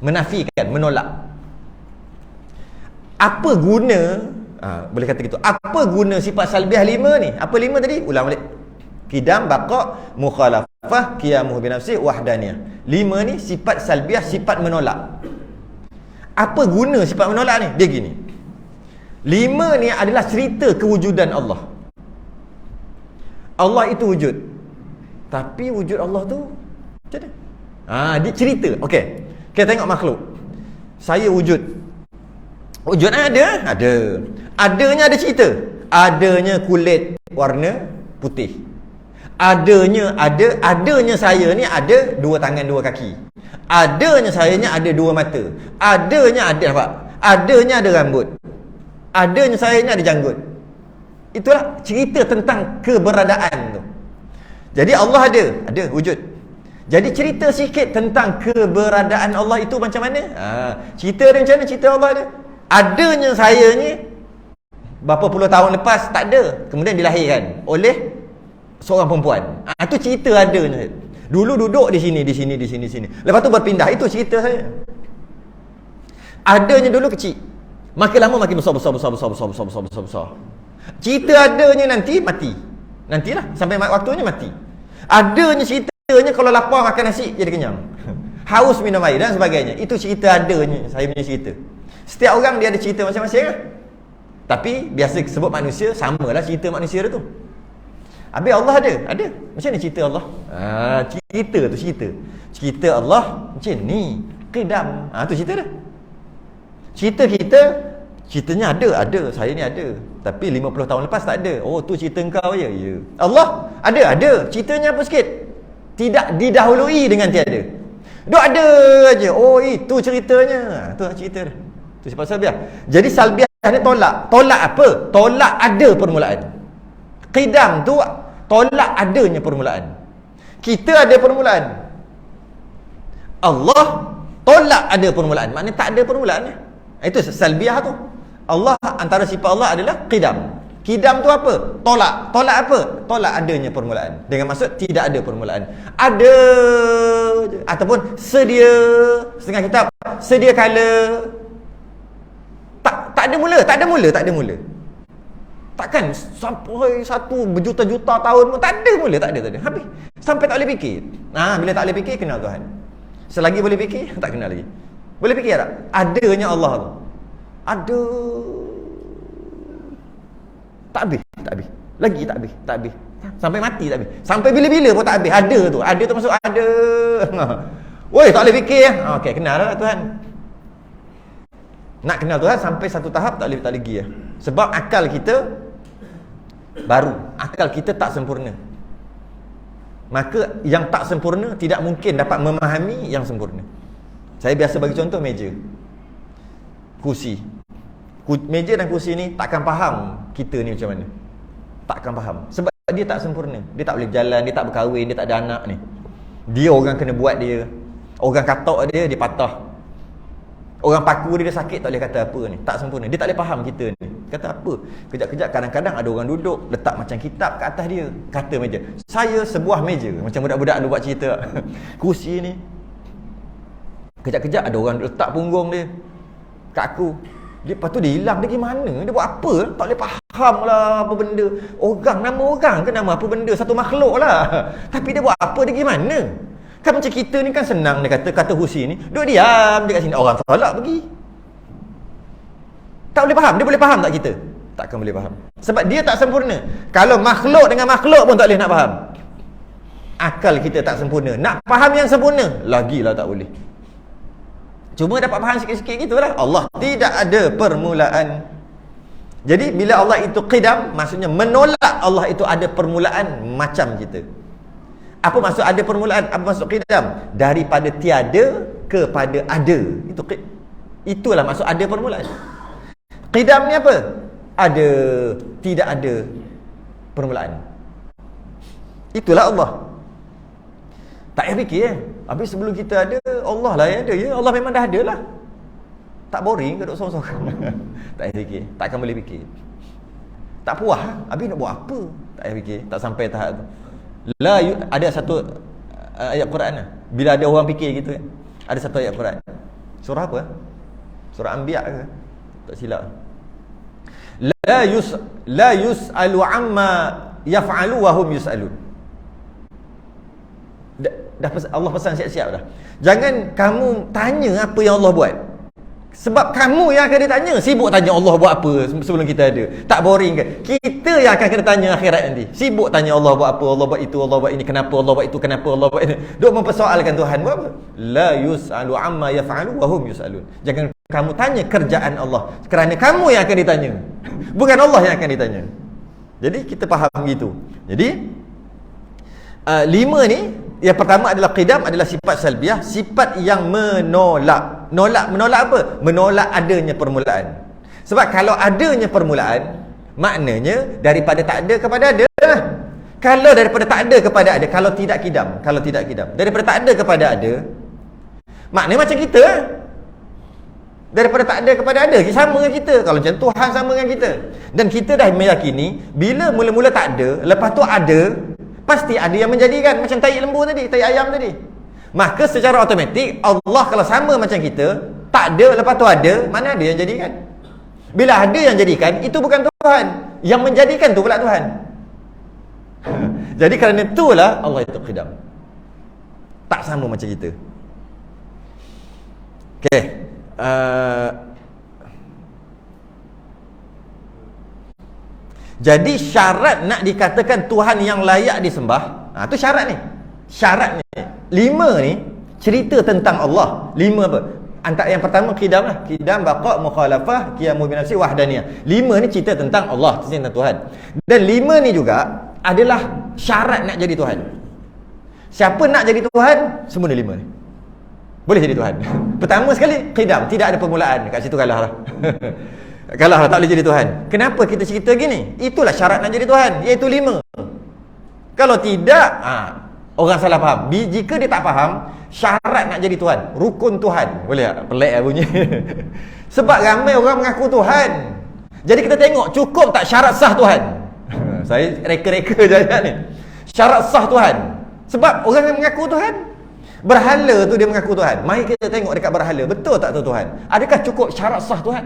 menafikan, menolak. Apa guna, boleh kata gitu, apa guna sifat salbiyah 5 ni? Apa 5 tadi? Ulang balik. Qidam, baqa, mukhalafah, qiyamuhu binafsi, wahdaniyah. 5 ni sifat salbiyah, sifat menolak. Apa guna sifat menolak ni? Dia gini, 5 ni adalah cerita kewujudan Allah. Allah itu wujud, tapi wujud Allah tu macam mana? Dia cerita. Okey, kita tengok makhluk. Saya wujud. Wujud ada. Adanya ada cerita. Adanya kulit warna putih. Adanya saya ni ada 2 tangan 2 kaki. Adanya saya ni ada 2 mata. Adanya ada, nampak? Adanya ada rambut. Adanya saya ni ada janggut. Itulah cerita tentang keberadaan tu. Jadi Allah ada wujud. Jadi cerita sikit tentang keberadaan Allah itu macam mana? Cerita dia macam mana? Cerita Allah ada. Adanya saya ni berapa puluh tahun lepas tak ada, kemudian dilahirkan oleh seorang perempuan. Itu cerita adanya. Dulu duduk di sini. Lepas tu berpindah. Itu cerita saya. Adanya dulu kecil, makin lama makin besar. Cerita adanya nanti mati. Nantilah sampai waktunya mati. Adanya ceritanya kalau lapar makan nasi jadi kenyang. Haus minum air dan sebagainya. Itu cerita adanya, saya punya cerita. Setiap orang dia ada cerita masing-masing lah. Tapi biasa sebut manusia, samalah cerita manusia dia tu. Habis Allah ada. Macam ni cerita Allah? Cerita tu cerita. Cerita Allah macam ni. Qidam. Tu cerita dia. Cerita kita, ceritanya ada. Saya ni ada. Tapi 50 tahun lepas tak ada. Oh, tu cerita engkau je. Ya. Allah ada. Ceritanya apa sikit? Tidak didahului dengan tiada. Duk ada aja. Oh, itu ceritanya. Tu cerita dia. Tu sifat salbiah. Jadi salbiah ni tolak. Tolak apa? Tolak ada permulaan. Qidam tu tolak adanya permulaan. Kita ada permulaan. Allah tolak ada permulaan. Maknanya tak ada permulaan ni. Itu salbiah tu. Allah, antara sifat Allah adalah qidam. Qidam tu apa? Tolak. Tolak apa? Tolak adanya permulaan. Dengan maksud tidak ada permulaan. Ada ataupun sedia, setengah kitab, sedia kala. Tak ada mula. Takkan sampai satu berjuta-juta tahun pun tak ada mula, tak ada. Habis sampai tak boleh fikir. Bila tak boleh fikir, kenal Tuhan. Selagi boleh fikir, tak kenal lagi. Boleh fikir tak? Adanya Allah tu. Ada. Tak habis. Lagi tak habis. Sampai mati tak habis. Sampai bila-bila pun tak habis. Ada tu maksud ada. Woi, tak boleh fikir. Okey, kenal lah Tuhan. Nak kenal Tuhan sampai satu tahap tak boleh lagi. Sebab akal kita baru. Akal kita tak sempurna. Maka yang tak sempurna tidak mungkin dapat memahami yang sempurna. Saya biasa bagi contoh meja, kursi. Meja dan kursi ni takkan faham kita ni macam mana. Takkan faham. Sebab dia tak sempurna. Dia tak boleh berjalan, dia tak berkahwin, dia tak ada anak ni. Dia orang kena buat dia. Orang katok dia patah. Orang paku dia sakit, tak boleh kata apa ni. Tak sempurna. Dia tak boleh faham kita ni. Kata apa? Kejap-kejap kadang-kadang ada orang duduk letak macam kitab kat atas dia. Kata meja. Saya sebuah meja. Macam budak-budak dulu buat cerita. Kursi ni. Kejap-kejap ada orang letak punggung dia kat aku. Lepas tu dia hilang. Dia gimana? Dia buat apa? Tak boleh faham lah apa benda. Nama orang ke nama apa benda? Satu makhluk lah. Tapi dia buat apa? Dia gimana? Kan macam kita ni kan senang dia kata kursi ni. Duduk diam dekat sini. Orang tolak pergi. Tak boleh faham. Dia boleh faham tak kita? Takkan boleh faham. Sebab dia tak sempurna. Kalau makhluk dengan makhluk pun tak boleh nak faham. Akal kita tak sempurna. Nak faham yang sempurna, lagilah tak boleh. Cuma dapat faham sikit-sikit gitulah. Allah tidak ada permulaan. Jadi bila Allah itu qidam, maksudnya menolak Allah itu ada permulaan macam kita. Apa maksud ada permulaan? Apa maksud qidam? Daripada tiada kepada ada. Itulah maksud ada permulaan. Qidam ni apa? Ada, tidak ada permulaan. Itulah Allah. Tak payah fikir habis sebelum kita ada, Allah lah yang ada. Ya, Allah memang dah ada lah. Tak boring ke duduk sorang-sorang? Tak payah fikir. Takkan boleh fikir. Tak puas. Habis nak buat apa? Tak payah fikir. Tak sampai tahap tu. Ada satu ayat Quran lah. Bila ada orang fikir gitu kan, ada satu ayat Quran. Surah apa? Surah Anbiya ke? Tak silap. La yus'alu amma yaf'alu wa hum yus'alun. Dah Allah pesan siap-siap dah. Jangan kamu tanya apa yang Allah buat. Sebab kamu yang akan ditanya. Sibuk tanya Allah buat apa sebelum kita ada. Tak boring ke? Kita yang akan kena tanya akhirat nanti. Sibuk tanya Allah buat apa, Allah buat itu, Allah buat ini, kenapa Allah buat itu, kenapa Allah buat ini. Duk mempersoalkan Tuhan buat apa? La yus'alu amma yaf'alu wa hum yus'alun. Jangan kamu tanya kerjaan Allah, kerana kamu yang akan ditanya. Bukan Allah yang akan ditanya. Jadi kita faham gitu. Jadi 5 ni, yang pertama adalah qidam, adalah sifat salbiah, sifat yang menolak. Menolak apa? Menolak adanya permulaan. Sebab kalau adanya permulaan, maknanya daripada tak ada kepada ada lah. Kalau daripada tak ada kepada ada, kalau tidak qidam, daripada tak ada kepada ada, maknanya macam kita lah. Daripada tak ada kepada ada, sama dengan kita. Kalau macam Tuhan sama dengan kita. Dan kita dah meyakini, bila mula-mula tak ada, lepas tu ada, pasti ada yang menjadikan. Macam tai lembu tadi, tai ayam tadi. Maka secara automatik Allah kalau sama macam kita, tak ada lepas tu ada, mana ada yang jadikan? Bila ada yang jadikan, itu bukan Tuhan. Yang menjadikan tu pula Tuhan. Jadi kerana itulah Allah itu qidam. Tak sama macam kita. Okey. Jadi syarat nak dikatakan Tuhan yang layak disembah, tu syarat ni. Syarat ni 5 ni cerita tentang Allah. 5 apa? Antara yang pertama qidam lah. Qidam, baqa', mukhalafah, qiyamu bi nafsi, wahdaniyah. 5 ni cerita tentang Allah, tentang Tuhan. Dan 5 ni juga adalah syarat nak jadi Tuhan. Siapa nak jadi Tuhan? Semua ni 5 ni boleh jadi Tuhan. Pertama sekali qidam, tidak ada permulaan. Kat situ kalah lah. Kalah lah, tak boleh jadi Tuhan. Kenapa kita cerita gini? Itulah syarat nak jadi Tuhan, iaitu 5. Kalau tidak, orang salah faham. Jika dia tak faham syarat nak jadi Tuhan, rukun Tuhan, boleh tak? Pelik lah bunyi. Sebab ramai orang mengaku Tuhan. Jadi kita tengok, cukup tak syarat sah Tuhan? Saya reka-reka je ni. Syarat sah Tuhan. Sebab orang yang mengaku Tuhan, berhala tu dia mengaku Tuhan. Mari kita tengok dekat berhala, betul tak tu Tuhan? Adakah cukup syarat sah Tuhan?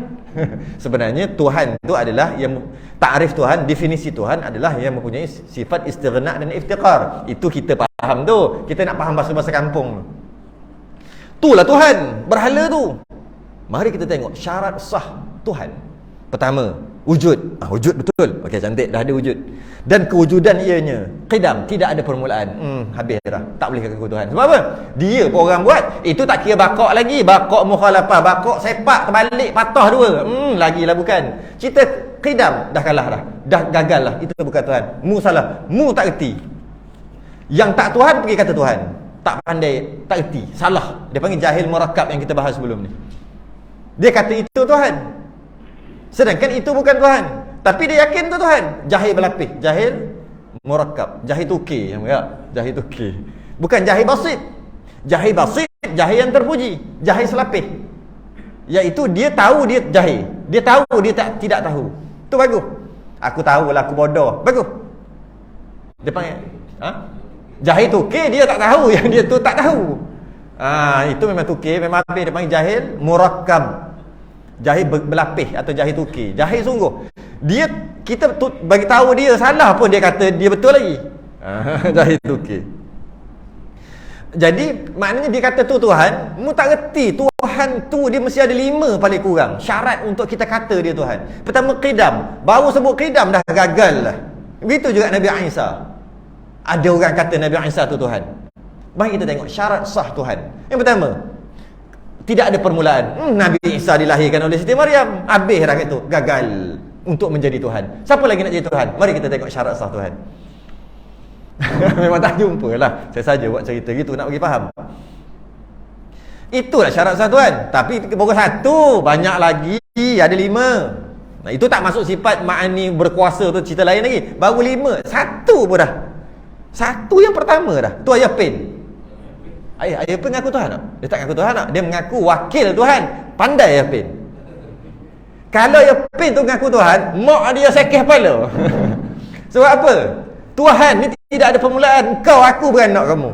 Sebenarnya Tuhan tu adalah yang takrif Tuhan, definisi Tuhan adalah yang mempunyai sifat istighna dan iftiqar. Itu kita faham tu. Kita nak faham bahasa-bahasa kampung. Itulah Tuhan, berhala tu. Mari kita tengok syarat sah Tuhan. Pertama, wujud. Wujud betul. Okey, cantik, dah ada wujud. Dan kewujudan ianya qidam, tidak ada permulaan. Habis dah. Tak boleh kata Tuhan. Sebab apa? Dia pun orang buat. Itu tak kira baqa' lagi. Baqa' mukhalafah, baqa' sepak terbalik, patah dua. Lagilah bukan. Cerita qidam dah kalah dah. Dah gagal lah. Itu bukan Tuhan. Mu salah. Mu tak erti. Yang tak Tuhan pergi kata Tuhan. Tak pandai, tak erti. Salah. Dia panggil jahil murakkab yang kita bahas sebelum ni. Dia kata itu Tuhan. Sedangkan itu bukan Tuhan. Tapi dia yakin tu Tuhan. Jahil berlapis, jahil murakkab, jahil tuki, jahil tuki. Bukan jahil basit. Jahil basit, jahil yang terpuji, jahil selapis. Iaitu dia tahu dia jahil. Dia tahu dia tidak tahu. Tu bagus. Aku tahulah, aku bodoh. Bagus. Dia panggil jahil tuki, dia tak tahu yang dia tu tak tahu. Itu memang tuki, memang habis. Dia panggil jahil murakkab, jahil berlapis atau jahil tuki. Jahil sungguh. Kita bagi tahu dia salah pun dia kata dia betul lagi. Jahil tuki. Jadi maknanya dia kata tu Tuhan, mu tak reti Tuhan tu dia mesti ada 5 paling kurang syarat untuk kita kata dia Tuhan. Pertama qidam. Baru sebut qidam dah gagal lah. Begitu juga Nabi Isa. Ada orang kata Nabi Isa tu Tuhan. Mari kita tengok syarat sah Tuhan. Yang pertama, tidak ada permulaan. Nabi Isa dilahirkan oleh Siti Maryam. Habis dah itu. Gagal untuk menjadi Tuhan. Siapa lagi nak jadi Tuhan? Mari kita tengok syarat sah Tuhan. Memang tak jumpa lah. Saya saja buat cerita gitu nak bagi faham. Itulah syarat sah Tuhan. Tapi pokok 1, banyak lagi. Ada 5. Itu tak masuk sifat ma'ani berkuasa tu, cerita lain lagi. Baru 5. 1 pun dah. 1 yang pertama dah. Tu ayah pen. Ayah Pin mengaku Tuhan tak? Dia tak mengaku Tuhan tak? Dia mengaku wakil Tuhan. Pandai Ayah Pin. Kalau Ayah Pin tu mengaku Tuhan, mak dia sekeh kepala. Sebab apa? Tuhan ni tidak ada permulaan. Kau, aku, beranak kamu.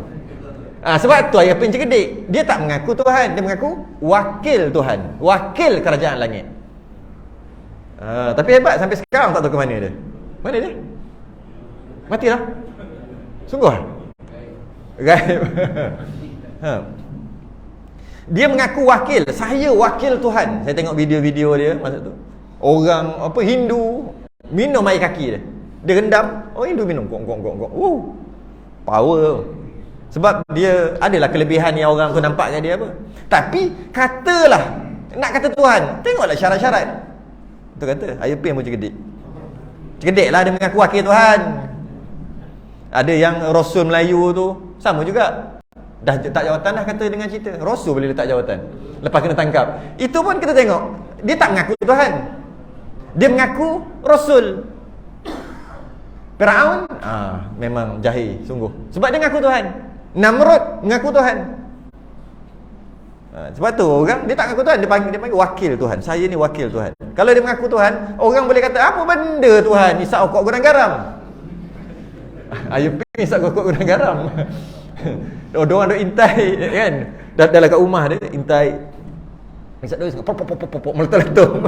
Sebab tu ayat pencegedik. Dia tak mengaku Tuhan, dia mengaku wakil Tuhan, wakil kerajaan langit. Tapi hebat, sampai sekarang tak tahu ke mana dia. Mana dia? Matilah. Sungguh? Gaib. Dia mengaku wakil. Saya wakil Tuhan. Saya tengok video-video dia masa tu. Orang Hindu minum air kaki dia. Dia rendam. Hindu minum. Gong. Power. Sebab dia adalah kelebihan yang orang tu nampak kat dia apa. Tapi katalah nak kata Tuhan, tengoklah syarat-syarat. Tu kata ayat pun cegedik. Cegedik lah dia mengaku wakil Tuhan. Ada yang Rasul Melayu tu sama juga. Dah letak jawatan dah kata dengan cerita. Rasul boleh letak jawatan lepas kena tangkap. Itu pun kita tengok, dia tak mengaku Tuhan. Dia mengaku Rasul. Firaun memang jahil sungguh. Sebab dia mengaku Tuhan. Namrud mengaku Tuhan. Sebab tu orang dia tak mengaku Tuhan, dia panggil wakil Tuhan. Saya ni wakil Tuhan. Kalau dia mengaku Tuhan, orang boleh kata apa benda Tuhan, isap okok gudang garam. Ayub ni isap okok gudang garam. Orang duk intai kan. Dalam kat rumah dia intai. Isap doi pop meletup.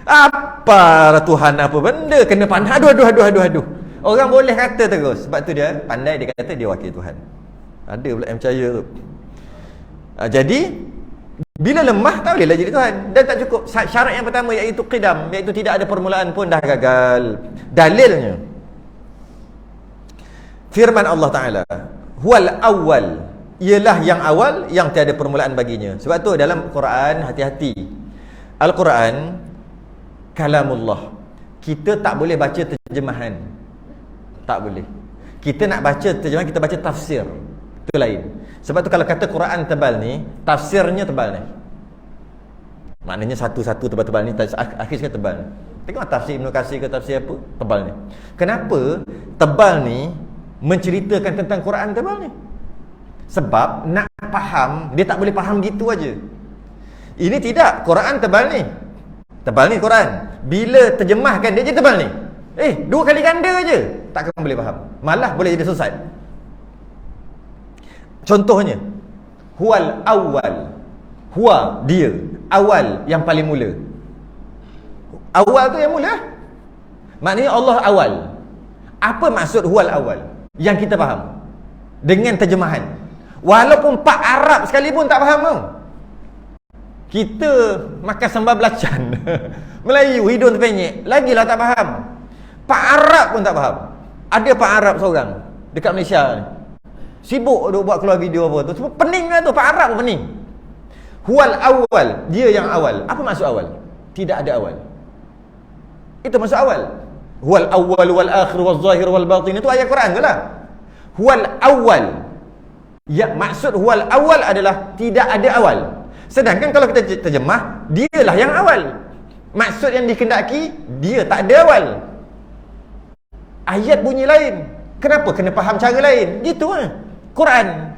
Apa Tuhan apa benda kena panah. Aduh. Orang boleh kata terus. Sebab tu dia pandai, dia kata dia wakil Tuhan. Ada pula yang percaya tu. Jadi bila lemah tak bolehlah jadi Tuhan. Dan tak cukup. Syarat yang pertama iaitu qidam, iaitu tidak ada permulaan pun dah gagal. Dalilnya firman Allah Ta'ala, huwal awwal, ialah yang awal yang tiada permulaan baginya. Sebab tu dalam Quran, hati-hati. Al-Quran kalamullah. Kita tak boleh baca terjemahan. Tak boleh. Kita nak baca terjemahan, kita baca tafsir. Itu lain. Sebab tu kalau kata Quran tebal ni, tafsirnya tebal ni. Maknanya satu-satu tebal-tebal ni, akhir sekali tebal ni. Tengok tafsir Ibn Katsir ke tafsir apa, tebal ni. Kenapa tebal ni menceritakan tentang Quran tebal ni? Sebab nak faham, dia tak boleh faham gitu aja. Ini tidak, Quran tebal ni. Tebal ni Quran. Bila terjemahkan dia je tebal ni. 2 kali ganda je, takkan boleh faham. Malah boleh jadi sesat. Contohnya, huwal awal. Huwa, dia. Awal, yang paling mula. Awal tu yang mula. Maknanya Allah awal. Apa maksud huwal awal? Yang kita faham dengan terjemahan. Walaupun Pak Arab sekalipun tak faham tau. Kita makan sambal belacan Melayu, hidung terpenyek, lagilah tak faham. Pak Arab pun tak faham. Ada Pak Arab seorang dekat Malaysia ni, sibuk duk buat keluar video apa tu. Semua pening lah tu, Pak Arab pun pening. Huwal awal, dia yang awal. Apa maksud awal? Tidak ada awal. Itu maksud awal. Huwal awal wal akhir wal zahir wal batin. Itu ayat Quran tu lah. Huwal awal. Ya, maksud huwal awal adalah tidak ada awal. Sedangkan kalau kita terjemah, dialah yang awal. Maksud yang dikendaki, dia tak ada awal. Ayat bunyi lain. Kenapa kena faham cara lain? Gitu lah Quran.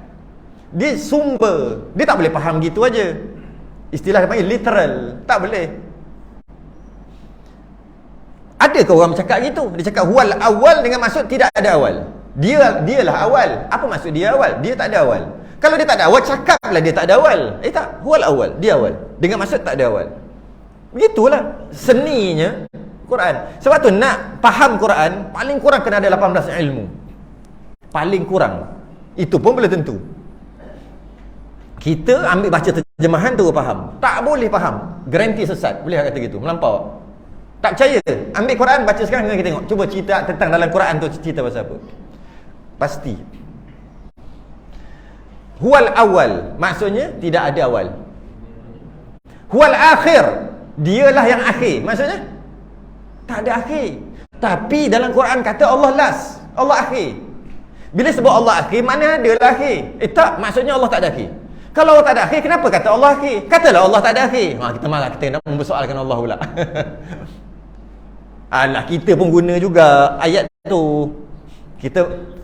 Dia sumber, dia tak boleh faham gitu aja. Istilah dia panggil literal. Tak boleh. Adakah orang bercakap gitu? Dia cakap huwal awal dengan maksud tidak ada awal. Dialah awal. Apa maksud dia awal? Dia tak ada awal. Kalau dia tak ada awal, cakaplah dia tak ada awal. Tak, huwal awal, dia awal. Dengan maksud tak ada awal. Begitulah seninya Quran. Sebab tu nak faham Quran, paling kurang kena ada 18 ilmu. Paling kurang. Itu pun belum tentu. Kita ambil baca terjemahan tu faham. Tak boleh faham, garanti sesat. Boleh kata gitu, melampau. Tak percaya? Ambil Quran, baca sekarang kita tengok. Cuba cerita tentang dalam Quran tu, cerita pasal apa. Pasti. Huwal awal, maksudnya tidak ada awal. Huwal akhir, dialah yang akhir. Maksudnya tak ada akhir. Tapi dalam Quran kata Allah last, Allah akhir. Bila sebut Allah akhir, mana ada lah akhir? Tak, maksudnya Allah tak ada akhir. Kalau Allah tak ada akhir, kenapa kata Allah akhir? Katalah Allah tak ada akhir. Kita malah kita nak mempersoalkan Allah pula. Alah, kita pun guna juga ayat tu.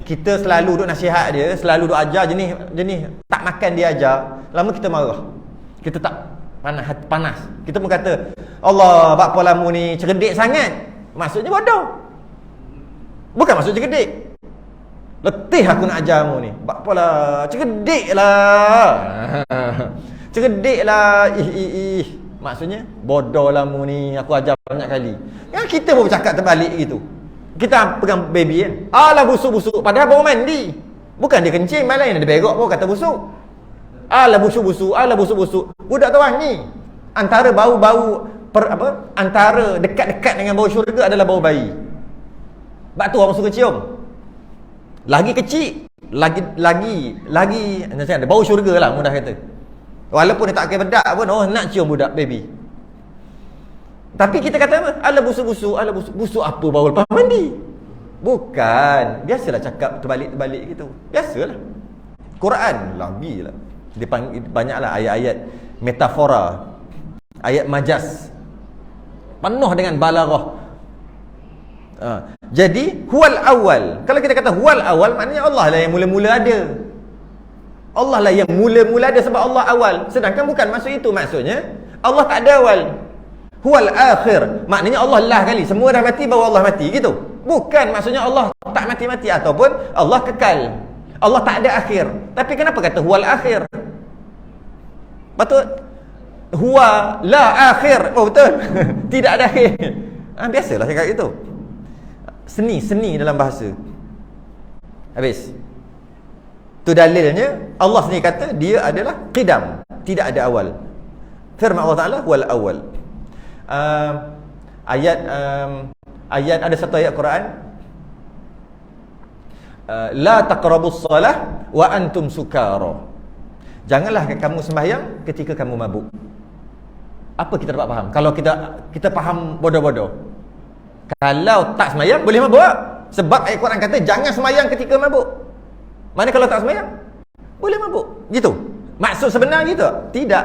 Kita selalu duk nasihat dia, selalu duk ajar jenis tak makan dia ajar. Lama kita marah. Kita tak panas. Kita pun kata, Allah, bapa lamu ni cerdik sangat. Maksudnya bodoh. Bukan maksud cekedik. Letih aku nak ajarmu ni. Apalah, cekedik lah. Cekedik lah. Maksudnya, bodoh lah mu ni, aku ajar banyak kali. Yang kita pun bercakap terbalik gitu. Kita pegang baby kan. Alah busuk-busuk. Padahal baru mandi. Bukan dia kencing, malah yang ada berok pun kata busuk. Alah busuk-busuk, alah busuk-busuk. Budak tu ni. Antara bau-bau antara dekat-dekat dengan bau syurga adalah bau bayi. Sebab tu orang suka cium. Lagi kecil, lagi macam ada bau syurga lah mudah kata. Walaupun dia tak pakai bedak pun, nak cium budak baby. Tapi kita kata apa? Alah busuk-busuk, alah busuk apa bau lepas mandi? Bukan. Biasalah cakap terbalik-terbalik gitu. Biasalah. Quran lagi lah. Dia panggil banyaklah ayat-ayat metafora, ayat majas. Penuh dengan balaghah. Jadi huwal awal. Kalau kita kata huwal awal, maknanya Allah lah yang mula-mula ada. Allah lah yang mula-mula ada sebab Allah awal. Sedangkan bukan maksud itu. Maksudnya Allah tak ada awal. Huwal akhir, maknanya Allah lah kali. Semua dah mati baru Allah mati gitu. Bukan maksudnya Allah tak mati-mati ataupun Allah kekal. Allah tak ada akhir. Tapi kenapa kata huwal akhir? Patut huwa la akhir. Oh betul. Tidak ada akhir. Biasalah cakap gitu. Seni dalam bahasa. Habis. Tu dalilnya Allah sendiri kata dia adalah qidam, tidak ada awal. Firman Allah Taala wal awal. Ayat ada satu ayat Quran, la taqrabus salah wa antum sukara. Janganlah kamu sembahyang ketika kamu mabuk. Apa kita dapat faham? Kalau kita faham bodoh-bodoh. Kalau tak sembahyang boleh mabuk. Sebab ayat Quran kata jangan sembahyang ketika mabuk. Mana kalau tak sembahyang boleh mabuk. Gitu. Maksud sebenar gitu? Tidak.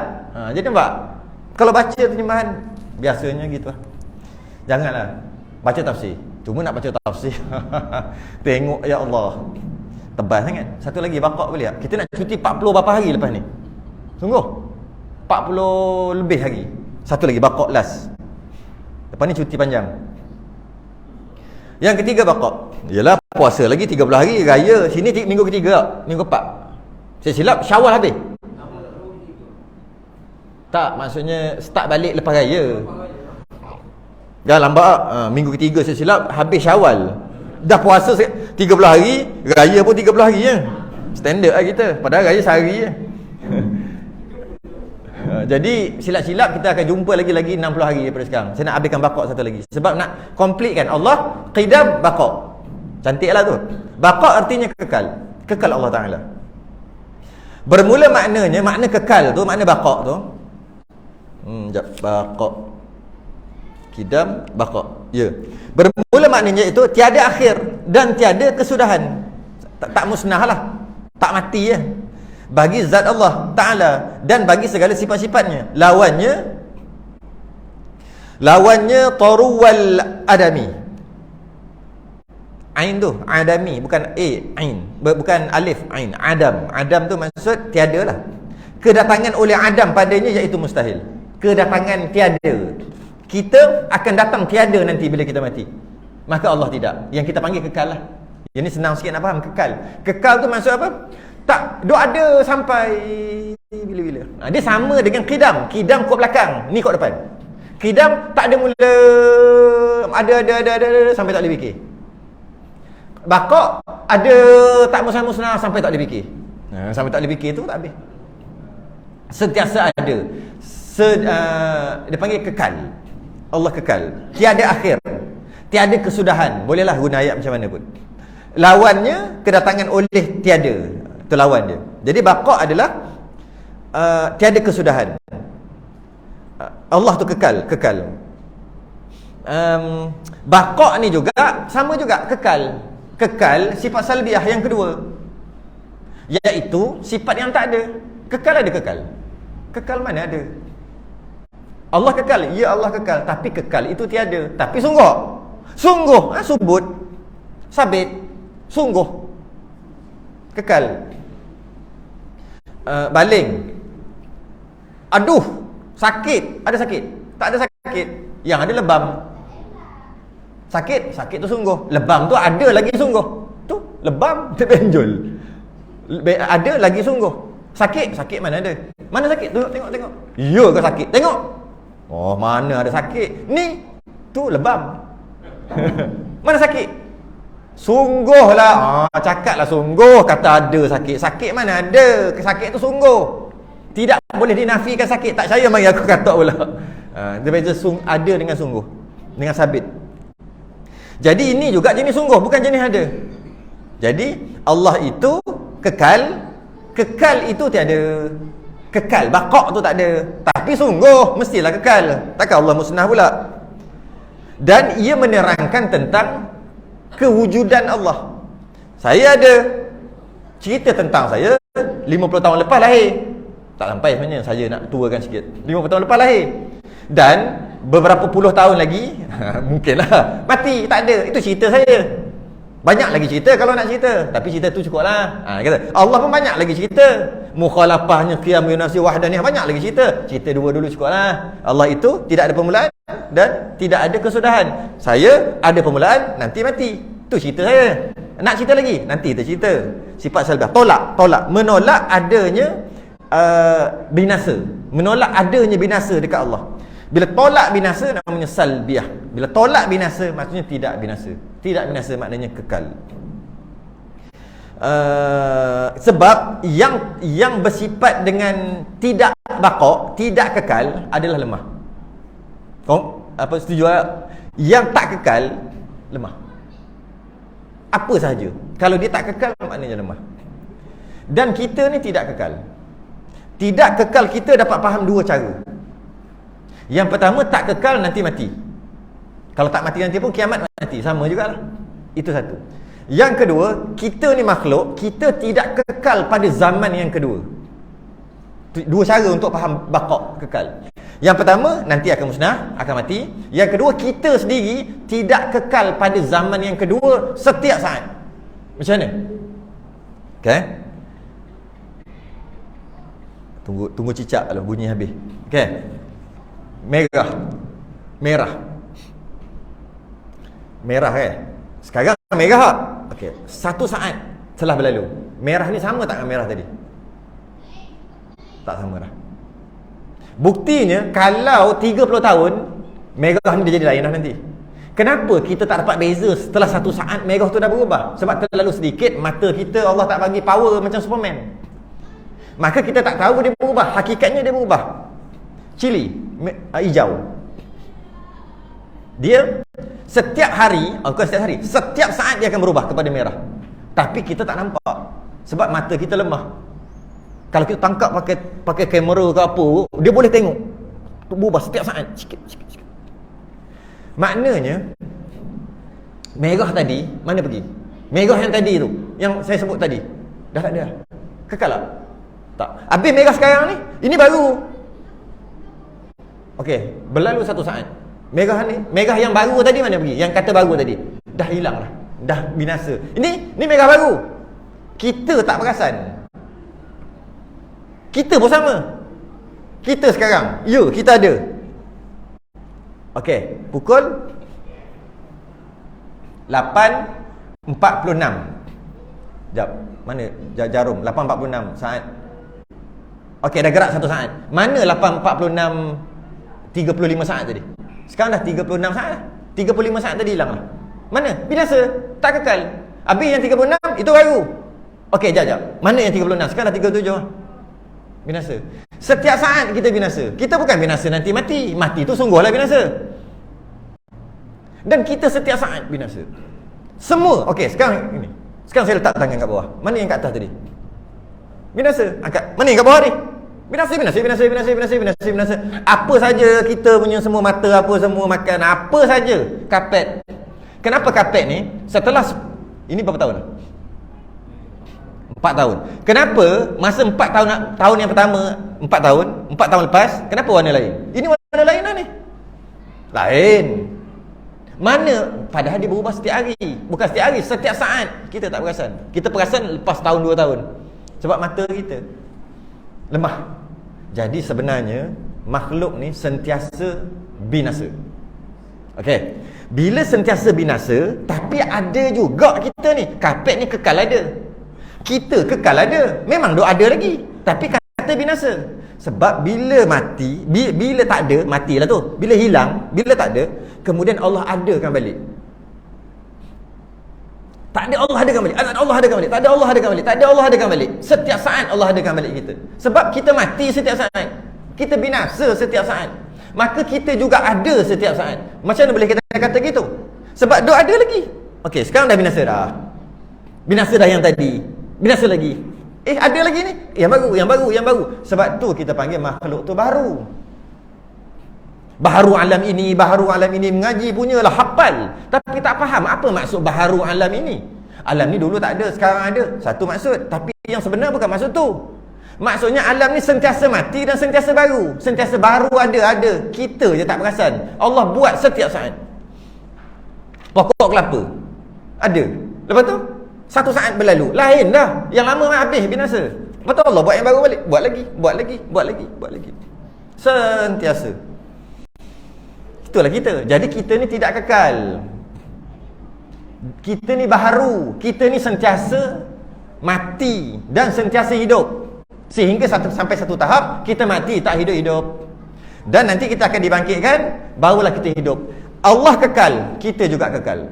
Jadi nampak? Kalau baca terjemahan biasanya gitu lah. Janganlah baca tafsir. Cuma nak baca tafsir. Tengok ya Allah. Tebal sangat. Satu lagi bakak boleh tak? Kita nak cuti 40 berapa hari lepas ni? Sungguh 40 lebih hari. Satu lagi bakak last. Lepas ni cuti panjang. Yang ketiga bakak. Yalah puasa lagi 30 hari raya. Sini minggu ketiga, minggu 4. Saya silap Syawal habis. Tak, maksudnya start balik lepas raya. Dah lambat. Minggu ketiga saya silap habis Syawal. Dah puasa 30 hari, raya pun 30 hari je. Standard lah kita. Padahal raya sehari je. Jadi silap-silap kita akan jumpa lagi 60 hari daripada sekarang. Saya nak habiskan bakak satu lagi. Sebab nak completekan Allah qidam bakak. Cantiklah tu. Bakak artinya kekal. Kekal Allah Ta'ala. Bermula maknanya, makna kekal tu, makna bakak tu. Bakak. Qidam bakak. Ya. Bermula maknanya itu tiada akhir dan tiada kesudahan. Tak musnah lah. Tak mati ya. Bagi zat Allah Ta'ala dan bagi segala sifat-sifatnya. Lawannya taruwal adami. Ain tu adami, bukan ain, bukan alif, ain. Adam tu maksud tiada lah. Kedatangan oleh Adam padanya iaitu mustahil. Kedatangan tiada. Kita akan datang tiada nanti bila kita mati. Maka Allah tidak. Yang kita panggil kekal lah. Yang ni senang sikit nak faham. Kekal tu maksud apa? Tak, dia ada sampai bila-bila. Dia sama dengan qidam. Qidam kot belakang, ni kot depan. Qidam tak ada mula, ada sampai tak boleh fikir. Bakak ada tak musnah-musnah sampai tak boleh fikir. Sampai tak boleh fikir tu tak habis. Sentiasa ada. Dia panggil kekal. Allah kekal. Tiada akhir. Tiada kesudahan. Bolehlah guna ayat macam mana pun. Lawannya kedatangan oleh tiada. Itu lawan dia. Jadi bakak adalah tiada kesudahan. Allah tu kekal. Bakak ni juga sama juga kekal. Kekal sifat salbiah yang kedua, iaitu sifat yang tak ada. Kekal ada kekal. Kekal mana ada? Allah kekal. Ya Allah kekal. Tapi kekal itu tiada. Tapi sungguh subut, sabit, sungguh kekal. Baling. Aduh, sakit. Ada sakit? Tak ada sakit. Yang ada lebam. Sakit, sakit tu sungguh. Lebam tu ada lagi sungguh. Tu lebam terbenjol. Ada lagi sungguh. Sakit, sakit mana ada? Mana sakit? Tengok. Ya ke sakit? Tengok. Oh, mana ada sakit? Ni tu lebam. Mana sakit? Sungguhlah. Cakaplah sungguh kata ada sakit. Sakit mana ada? Sakit tu sungguh. Tidak boleh dinafikan sakit. Tak percaya mari aku kata pula. Dia beza ada dengan sungguh. Dengan sabit. Jadi ini juga jenis sungguh, bukan jenis ada. Jadi Allah itu kekal. Kekal itu tiada. Kekal, baqa' tu tak ada. Tapi sungguh mestilah kekal. Takkan Allah musnah pula. Dan ia menerangkan tentang kewujudan Allah. Saya ada cerita tentang saya 50 tahun lepas lahir. Tak sampai sebenarnya, saya nak tuakan sikit. 50 tahun lepas lahir. Dan beberapa puluh tahun lagi mungkinlah mati, tak ada. Itu cerita saya. Banyak lagi cerita kalau nak cerita, tapi cerita tu cukuplah. Kata Allah pun banyak lagi cerita. Mukhalafahnya, qiyam yunasi wahdaniyah, banyak lagi cerita. Cerita dua dulu cukuplah. Allah itu tidak ada permulaan dan tidak ada kesudahan. Saya ada permulaan, nanti mati. Tu cerita saya. Nak cerita lagi? Nanti kita cerita. Sifat salbiah, tolak, menolak adanya binasa. Menolak adanya binasa dekat Allah. Bila tolak binasa namanya salbiah. Bila tolak binasa maksudnya tidak binasa. Tidak binasa maknanya kekal. Sebab yang bersifat dengan tidak baqa', tidak kekal adalah lemah. Kau apa setuju? Yang tak kekal lemah. Apa sahaja. Kalau dia tak kekal maknanya lemah. Dan kita ni tidak kekal. Tidak kekal kita dapat faham dua cara. Yang pertama, tak kekal nanti mati. Kalau tak mati nanti pun kiamat mati, sama jugalah. Itu satu. Yang kedua, kita ni makhluk, kita tidak kekal pada zaman yang kedua. Dua cara untuk faham baqa', kekal. Yang pertama, nanti akan musnah, akan mati. Yang kedua, kita sendiri tidak kekal pada zaman yang kedua setiap saat. Macam mana? Okay? Tunggu cicak kalau bunyi habis. Okay? Merah kan? Sekarang merah tak? Okey, satu saat telah berlalu. Merah ni sama tak dengan merah tadi? Tak sama dah. Buktinya kalau 30 tahun merah ni dia jadi lain dah nanti. Kenapa kita tak dapat beza setelah satu saat merah tu dah berubah? Sebab terlalu sedikit mata kita, Allah tak bagi power macam Superman. Maka kita tak tahu dia berubah. Hakikatnya dia berubah. Cili hijau. Dia setiap hari, bukan setiap hari, setiap saat dia akan berubah kepada merah. Tapi kita tak nampak sebab mata kita lemah. Kalau kita tangkap pakai kamera ke apa, dia boleh tengok berubah setiap saat sikit. Maknanya merah tadi mana pergi? Merah yang tadi tu, yang saya sebut tadi, dah tak ada. Kekal tak? Tak. Habis merah sekarang ni, ini baru. Okey, berlalu satu saat. Merah yang baru tadi mana pergi? Yang kata baru tadi dah hilang dah. Dah binasa. Ini merah baru. Kita tak perasan. Kita pun sama. Kita sekarang, ya, kita ada. Okey, pukul 8.46. Jap, mana jarum? 8.46 saat. Okey, dah gerak satu saat. Mana 8.46 35 saat tadi? Sekarang dah 36 saat dah. 35 saat tadi hilang lah. Mana? Binasa. Tak kekal. Habis yang 36 itu baru. Okey, jap. Mana yang 36? Sekarang dah 37 lah. Binasa. Setiap saat kita binasa. Kita bukan binasa nanti mati. Mati tu sungguhlah binasa. Dan kita setiap saat binasa. Semua. Okey, sekarang ini. Sekarang saya letak tangan kat bawah. Mana yang kat atas tadi? Binasa. Angkat. Mana yang kat bawah ni? Binasa. Apa saja kita punya semua mata, apa semua makan, apa saja. Kapet. Kenapa kapet ni setelah ini berapa tahun? 4 tahun. Kenapa masa 4 tahun yang pertama, 4 tahun lepas, kenapa warna lain? Ini warna lain lah ni. Lain. Mana? Padahal dia berubah setiap hari. Bukan setiap hari, setiap saat. Kita tak perasan. Kita perasan lepas tahun 2 tahun. Sebab mata kita lemah. Jadi sebenarnya makhluk ni sentiasa binasa. Okey. Bila sentiasa binasa, tapi ada juga kita ni, kapet ni kekal ada, kita kekal ada, memang duk ada lagi, tapi kata binasa. Sebab bila mati, bila tak ada, matilah tu. Bila hilang, bila tak ada, kemudian Allah adakan balik. Tak ada, Allah adakan balik. Allah adakan balik. Tak ada, Allah adakan balik. Tak ada, Allah adakan balik. Setiap saat Allah adakan balik kita. Sebab kita mati setiap saat, kita binasa setiap saat, maka kita juga ada setiap saat. Macam mana boleh kita kata gitu? Sebab duk ada lagi. Okey, sekarang dah binasa dah. Binasa dah yang tadi, binasa lagi. Ada lagi ni, yang baru. Sebab tu kita panggil makhluk tu baru. Baharu alam ini mengaji punyalah hafal, tapi tak faham apa maksud baharu alam ini. Alam ni dulu tak ada, sekarang ada. Satu maksud, tapi yang sebenar bukan maksud tu. Maksudnya alam ni sentiasa mati dan sentiasa baru. Sentiasa baru ada. Kita je tak perasan. Allah buat setiap saat. Pokok kelapa ada. Lepas tu satu saat berlalu, lain dah. Yang lama habis binasa. Lepas tu Allah buat yang baru balik. Buat lagi. Sentiasa. Itulah kita. Jadi kita ni tidak kekal. Kita ni baharu. Kita ni sentiasa mati dan sentiasa hidup. Sehingga sampai satu tahap kita mati, tak hidup-hidup. Dan nanti kita akan dibangkitkan, barulah kita hidup. Allah kekal, kita juga kekal.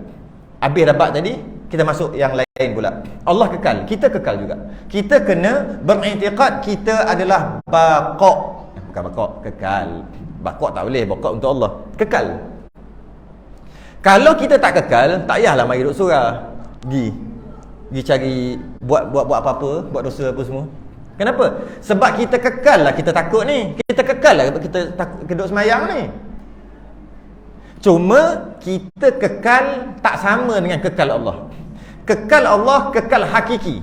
Habis dapat tadi, kita masuk yang lain pula. Allah kekal, kita kekal juga. Kita kena beriktikad kita adalah baqaq. Bukan baqaq, kekal. Baqaq tak boleh, baqaq untuk Allah. Kekal. Kalau kita tak kekal, tak payahlah mari duduk surah. Pergi cari buat apa-apa, buat dosa apa semua. Kenapa? Sebab kita kekal lah, kita takut ni. Kita kekal lah, kita takut duduk semayang ni. Cuma kita kekal tak sama dengan kekal Allah. Kekal Allah, kekal hakiki.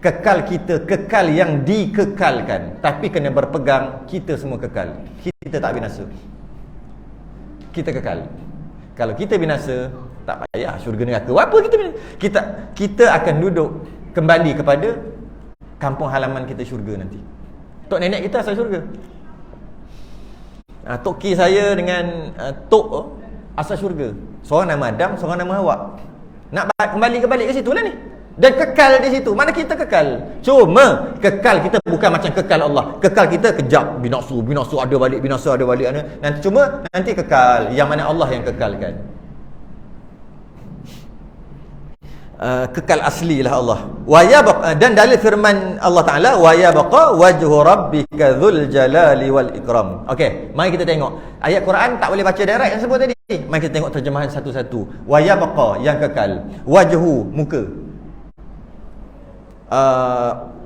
Kekal kita, kekal yang dikekalkan. Tapi kena berpegang, kita semua kekal. Kita tak binasa. Kita kekal. Kalau kita binasa, tak payah syurga neraka. Apa kita binasa? Kita akan duduk kembali kepada kampung halaman kita syurga nanti. Tok nenek kita asal syurga. Tok Ki saya dengan Tok asal syurga. Seorang nama Adam, seorang nama Hawa. Nak kembali ke situ lah ni. Dan kekal di situ. Mana kita kekal? Cuma kekal kita bukan macam kekal Allah. Kekal kita kejap binasa ada balik, binasa ada balik. Nanti kekal yang mana Allah yang kekalkan. Kekal asli lah Allah. Dan dalil firman Allah Ta'ala, wa yabqa wajhu rabbika dzul jalali wal ikram. Okey, mari kita tengok. Ayat Quran tak boleh baca direct yang sebut tadi. Mari kita tengok terjemahan satu-satu. Wa yabqa, yang kekal. Wajhu, muka.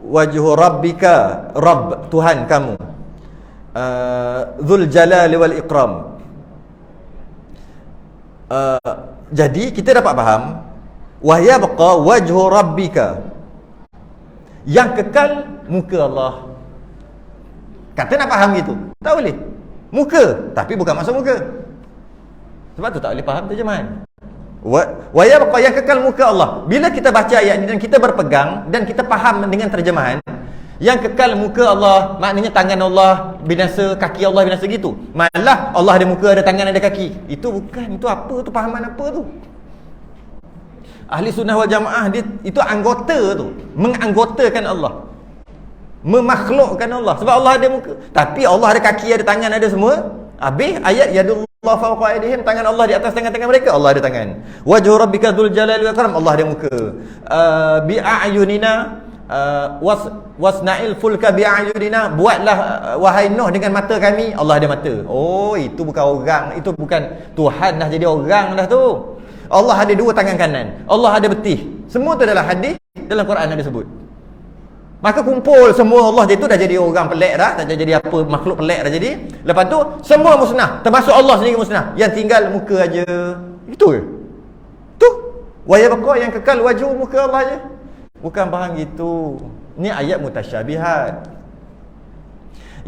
Wajhu rabbika, Rabb, Tuhan kamu. Dzul jalali wal ikram. Jadi kita dapat faham, wa yabqa wajhu rabbika, yang kekal muka Allah. Kata nak faham gitu, tak boleh. Muka, tapi bukan maksud muka. Sebab tu tak boleh faham terjemahan. Wa yabqa, yang kekal muka Allah. Bila kita baca ayat ini dan kita berpegang dan kita faham dengan terjemahan, yang kekal muka Allah, maknanya tangan Allah binasa, kaki Allah binasa gitu. Malah Allah ada muka, ada tangan, ada kaki. Itu bukan, itu apa tu, pahaman apa tu? Ahli sunnah wal jamaah dia, itu anggota tu, menganggotakan Allah, memakhlukkan Allah. Sebab Allah ada muka, tapi Allah ada kaki, ada tangan, ada semua. Habis ayat yadullah fawqa aydihim, tangan Allah di atas tangan-tangan mereka. Allah ada tangan. Wajhu rabbika dzul jalali wal ikram, Allah ada muka. Bi a'yunina wasna'il fulka bi a'yunina, buatlah wahai Nuh dengan mata kami. Allah ada mata. Oh, itu bukan orang, itu bukan Tuhan dah jadi orang dah tu. Allah ada dua tangan kanan, Allah ada betih. Semua tu adalah hadis, dalam Quran ada sebut. Maka kumpul semua Allah itu dah jadi orang pelik dah, tak jadi apa, makhluk pelik dah jadi. Lepas tu semua musnah, termasuk Allah sendiri musnah. Yang tinggal muka aja. Itu ke? Tu. Wa yabqa, yang kekal wajhu, muka Allah aja. Bukan faham gitu. Ni ayat mutasyabihat.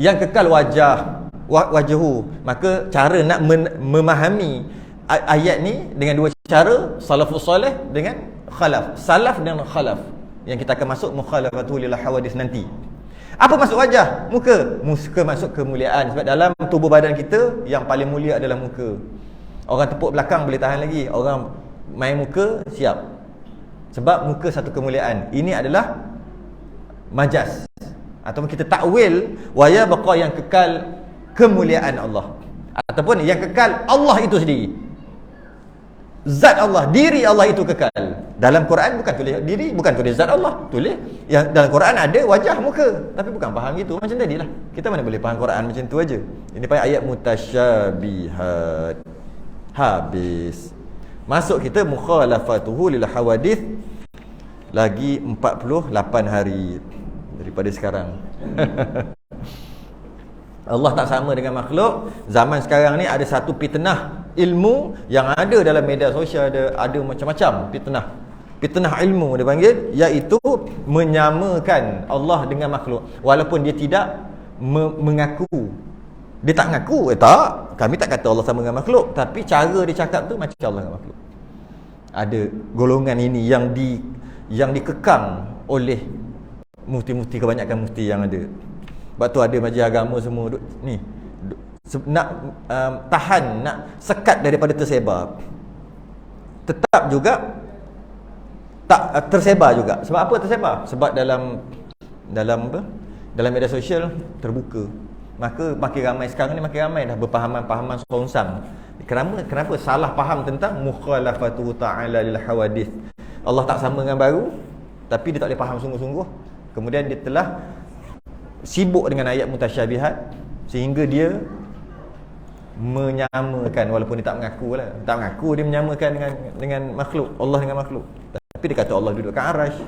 Yang kekal wajah, wajhu. Maka cara nak memahami ayat ni dengan dua cara, salafus soleh dengan khalaf. Salaf dan khalaf, yang kita akan masuk mukhalafatul lil hawadis nanti. Apa maksud wajah? Muka. Muka maksud kemuliaan. Sebab dalam tubuh badan kita yang paling mulia adalah muka. Orang tepuk belakang boleh tahan lagi, orang main muka siap. Sebab muka satu kemuliaan. Ini adalah majaz, ataupun kita takwil wa yabqa, yang kekal kemuliaan Allah, ataupun yang kekal Allah itu sendiri. Zat Allah, diri Allah itu kekal. Dalam Quran bukan tulis diri, bukan tulis zat Allah, tulis yang dalam Quran ada wajah, muka, tapi bukan faham gitu. Macam tadilah, kita mana boleh faham Quran macam tu aja. Ini panggil ayat mutasyabihat. Habis. Masuk kita mukhalafatuhu lil hawadith, lagi 48 hari daripada sekarang. Allah tak sama dengan makhluk. Zaman sekarang ni ada satu fitnah ilmu yang ada dalam media sosial, ada macam-macam fitnah ilmu dia panggil, iaitu menyamakan Allah dengan makhluk walaupun dia tidak mengaku. Dia tak mengaku, tak, kami tak kata Allah sama dengan makhluk, tapi cara dia cakap tu macam Allah dengan makhluk. Ada golongan ini yang dikekang oleh mufti-mufti, kebanyakan mufti yang ada. Sebab tu ada majlis agama semua nak tahan, nak sekat daripada tersebar. Tetap juga tak tersebar juga. Sebab apa tersebar? Sebab dalam media sosial terbuka. Maka makin ramai sekarang ni, makin ramai dah berpahaman-pahaman songsang. Kenapa salah faham tentang mukhalafatu ta'ala lil hawadith. Allah tak sama dengan baru, tapi dia tak boleh faham sungguh-sungguh. Kemudian dia telah sibuk dengan ayat mutasyabihat sehingga dia menyamakan, walaupun dia tak mengaku lah. Tak mengaku dia menyamakan dengan makhluk, Allah dengan makhluk. Tapi dia kata Allah duduk kat arasy.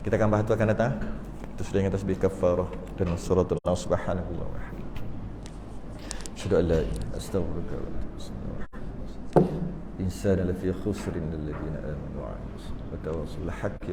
Kita akan bahas tu akan datang. Itu sudah dengan tasbih kafarah dan suratul subhanallah wa bihamdihi. Asyhadu an la ilaha illa anta astaghfiruka wa atubu ilaik. Insana lafi khusrin lil ladina amanu wa 'amilus salihati wa tawassaw bil haqqi